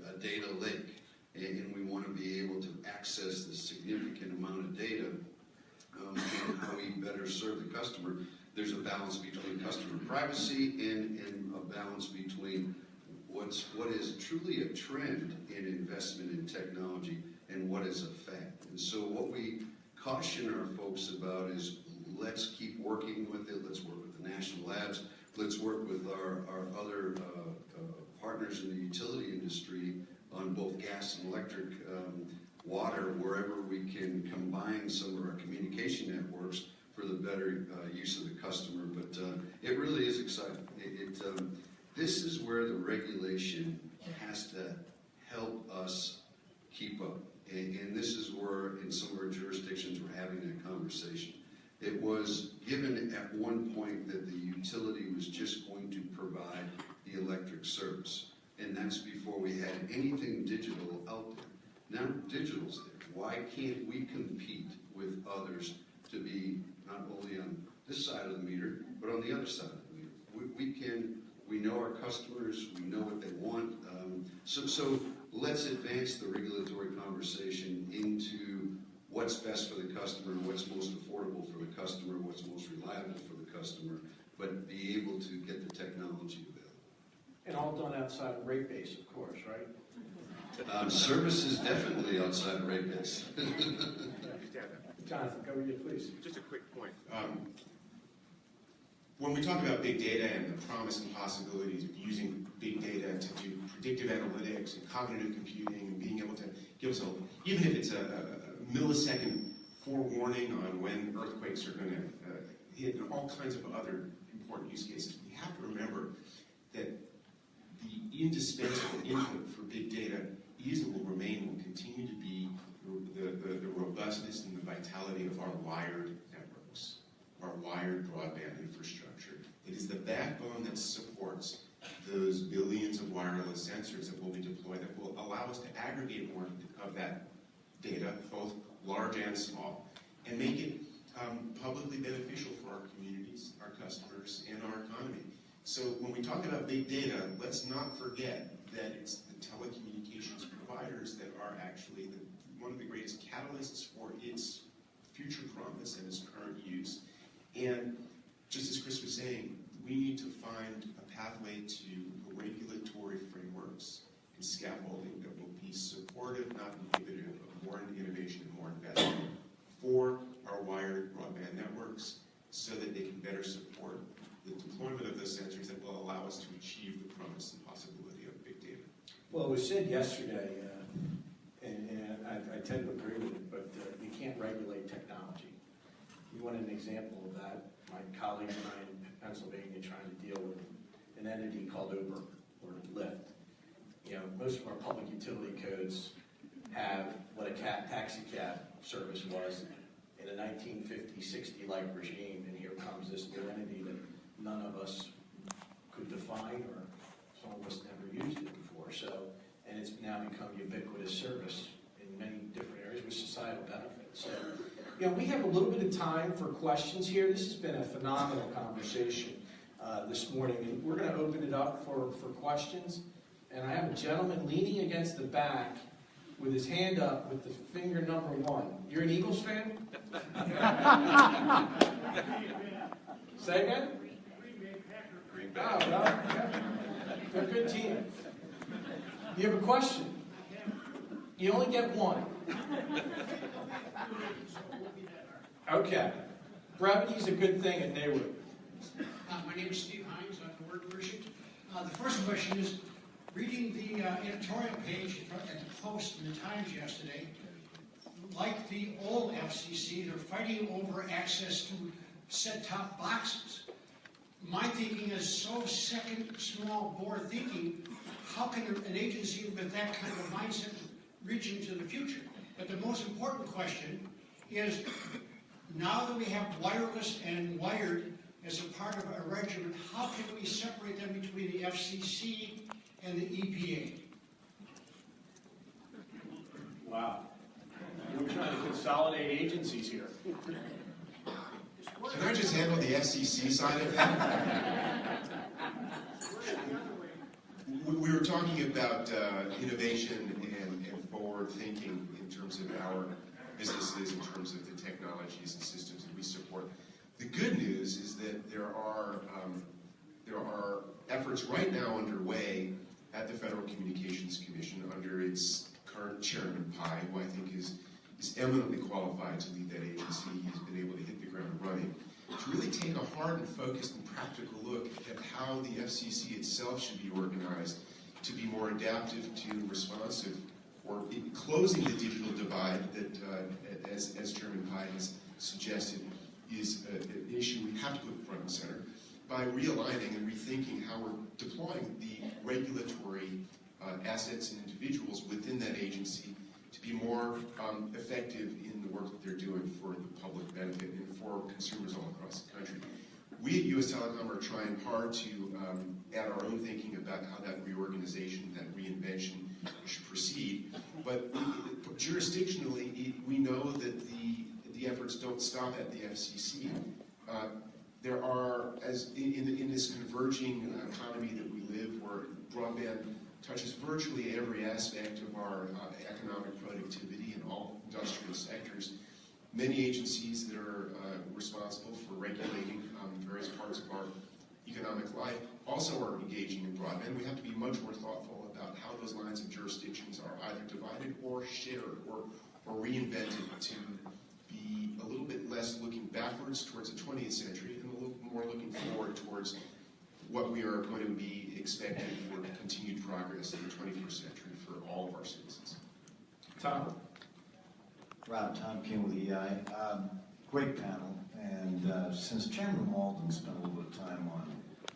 a data lake and we want to be able to access the significant amount of data and how we better serve the customer. There's a balance between customer privacy and a balance between what is truly a trend in investment in technology and what is a fact. And so what we caution our folks about is let's keep working with it. Let's work with the national labs. Let's work with our other partners in the utility industry on both gas and electric, water, wherever we can combine some of our communication networks for the better use of the customer. But it really is exciting. This is where the regulation has to help us keep up. And this is where, in some of our jurisdictions, we're having that conversation. It was given at one point that the utility was just going to provide the electric service. And that's before we had anything digital out there. Now digital's there. Why can't we compete with others to be not only on this side of the meter, but on the other side of the meter? We know our customers, we know what they want. So let's advance the regulatory conversation into what's best for the customer, what's most affordable for the customer, what's most reliable for the customer, but be able to get the technology available. And all done outside of rate base, of course, right? Service is definitely outside of rate base. Jonathan, go with you, please. Just a quick point. When we talk about big data and the promise and possibilities of using big data to do predictive analytics and cognitive computing and being able to give us even if it's a millisecond forewarning on when earthquakes are going to hit and all kinds of other important use cases, we have to remember that the indispensable input for big data is and will remain, will continue to be the robustness and the vitality of our wired networks, our wired broadband infrastructure. It is the backbone that supports those billions of wireless sensors that will be deployed that will allow us to aggregate more of that data, both large and small, and make it publicly beneficial for our communities, our customers, and our economy. So when we talk about big data, let's not forget that it's the telecommunications providers that are actually one of the greatest catalysts for its future promise and its current use. And just as Chris was saying, we need to find a pathway to regulatory frameworks and scaffolding that will be supportive, not inhibitive, of more innovation and more investment for our wired broadband networks so that they can better support the deployment of those sensors that will allow us to achieve the promise and possibility of big data. Well, it was said yesterday, and I tend to agree with it, but you can't regulate technology. You want an example of that? My colleague and I in Pennsylvania trying to deal with an entity called Uber or Lyft. Most of our public utility codes have what a taxi cab service was in a 1950-60-like regime, and here comes this new entity that none of us could define, or some of us never used it before. So, and it's now become ubiquitous service in many different areas with societal benefits. So, we have a little bit of time for questions here. This has been a phenomenal conversation this morning, and we're going to open it up for questions. And I have a gentleman leaning against the back with his hand up with the finger number 1. You're an Eagles fan? Say again? Green Bay. Oh, well, yeah. They're a good team. You have a question? You only get one. Okay. Brevity is a good thing at NARUC. My name is Steve Hines. I'm the word merchant. The first question is, reading the editorial page at the Post and the Times yesterday, like the old FCC, they're fighting over access to set-top boxes. My thinking is so second, small bore thinking, how can an agency with that kind of mindset reach into the future? But the most important question is, now that we have wireless and wired as a part of a regimen, how can we separate them between the FCC and the EPA? Wow. We're trying to consolidate agencies here. Can I just handle the FCC side of that? We were talking about innovation and for forward thinking in terms of our businesses, in terms of the technologies and systems that we support. The good news is that there are efforts right now underway at the Federal Communications Commission under its current chairman, Pai, who I think is eminently qualified to lead that agency. He's been able to hit the ground running, to really take a hard and focused and practical look at how the FCC itself should be organized to be more adaptive to responsive, or closing the digital divide that, as Chairman Pai has suggested, is an issue we have to put front and center by realigning and rethinking how we're deploying the regulatory assets and individuals within that agency to be more effective in the work that they're doing for the public benefit and for consumers all across the country. We at U.S. Telecom are trying hard to add our own thinking about how that reorganization, that reinvention should proceed. But jurisdictionally, we know that the efforts don't stop at the FCC. There are, as in this converging economy that we live, where broadband touches virtually every aspect of our economic productivity in all industrial sectors, many agencies that are responsible for regulating various parts of our economic life also are engaging in broadband. We have to be much more thoughtful about how those lines of jurisdictions are either divided or shared or reinvented to be a little bit less looking backwards towards the 20th century and a little more looking forward towards what we are going to be expecting for continued progress in the 21st century for all of our citizens. Tom? Rob, Tom King with EI. Great panel, and since Chairman Walden spent a little bit of time on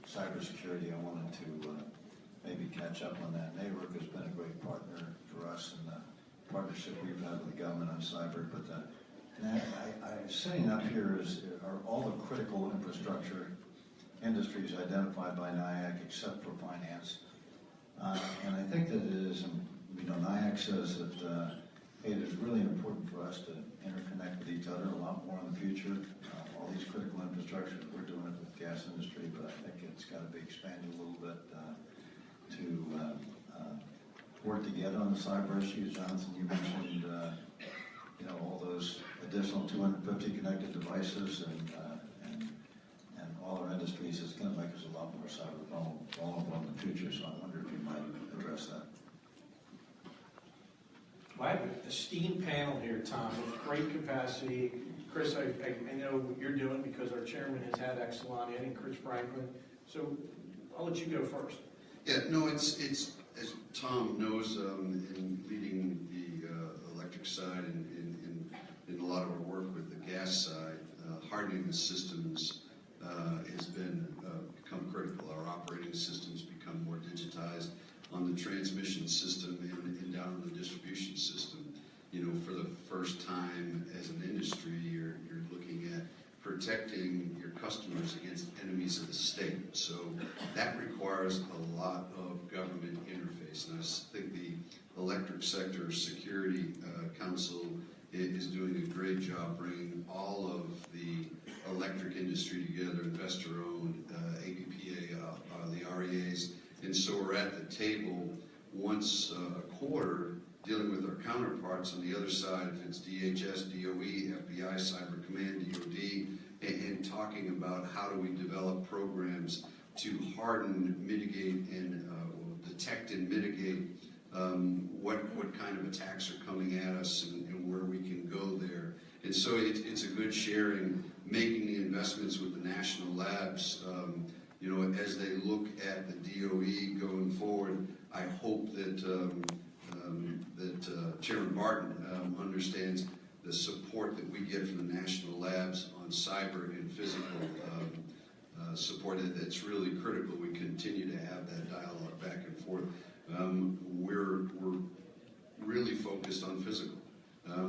cybersecurity, I wanted to maybe catch up on that. NARUC has been a great partner for us in the partnership we've had with the government on cyber, but sitting up here are all the critical infrastructure industries identified by NIAC except for finance. And I think that it is, NIAC says that it is really important for us to interconnect with each other a lot more in the future. All these critical infrastructure, we're doing it with the gas industry, but I think it's got to be expanded a little bit to work together on the cyber issues. Jonathan, you mentioned all those additional 250 connected devices and all our industries. Is going to make us a lot more cyber vulnerable in the future, so I wonder if you might address that. Well, I have an esteemed panel here, Tom, with great capacity. Chris, I know what you're doing because our chairman has had Exelon in, and Chris Franklin. So I'll let you go first. Yeah, no, it's as Tom knows, in leading the electric side and in a lot of our work with the gas side, hardening the systems has become critical. Our operating systems become more digitized on the transmission system and down on the distribution system. For the first time as an industry, you're looking at protecting your customers against enemies of the state. So that requires a lot of government interface. And I think the Electric Sector Security Council is doing a great job bringing all of the electric industry together, investor-owned, ABPA, the REAs. And so we're at the table once a quarter dealing with our counterparts on the other side, if it's DHS, DOE, FBI, Cyber Command, DOD, and talking about how do we develop programs to harden, mitigate, and detect and mitigate what kind of attacks are coming at us and where we can go there. And so it's a good sharing, making the investments with the national labs. As they look at the DOE going forward, I hope that Chairman Barton understands the support that we get from the national labs on cyber and physical support. That's really critical. We continue to have that dialogue back and forth. We're really focused on physical.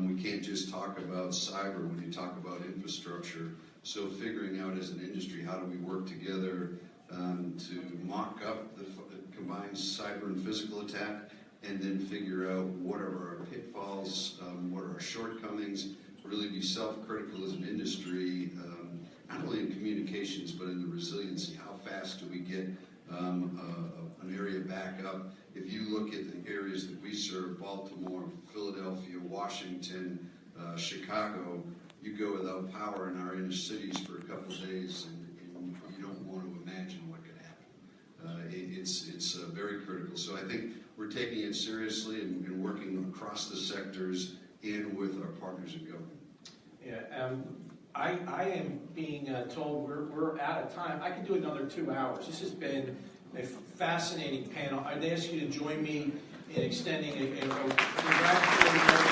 We can't just talk about cyber when you talk about infrastructure. So figuring out as an industry, how do we work together to mock up the combined cyber and physical attack, and then figure out what are our pitfalls, what are our shortcomings, really be self-critical as an industry, not only in communications, but in the resiliency. How fast do we get a an area back up. If you look at the areas that we serve, Baltimore, Philadelphia, Washington, Chicago, you go without power in our inner cities for a couple of days, and you don't want to imagine what could happen. It's very critical. So I think we're taking it seriously and working across the sectors and with our partners in government. Yeah, I am being told we're out of time. I could do another 2 hours. This has been a fascinating panel. I'd ask you to join me in extending a congratulations.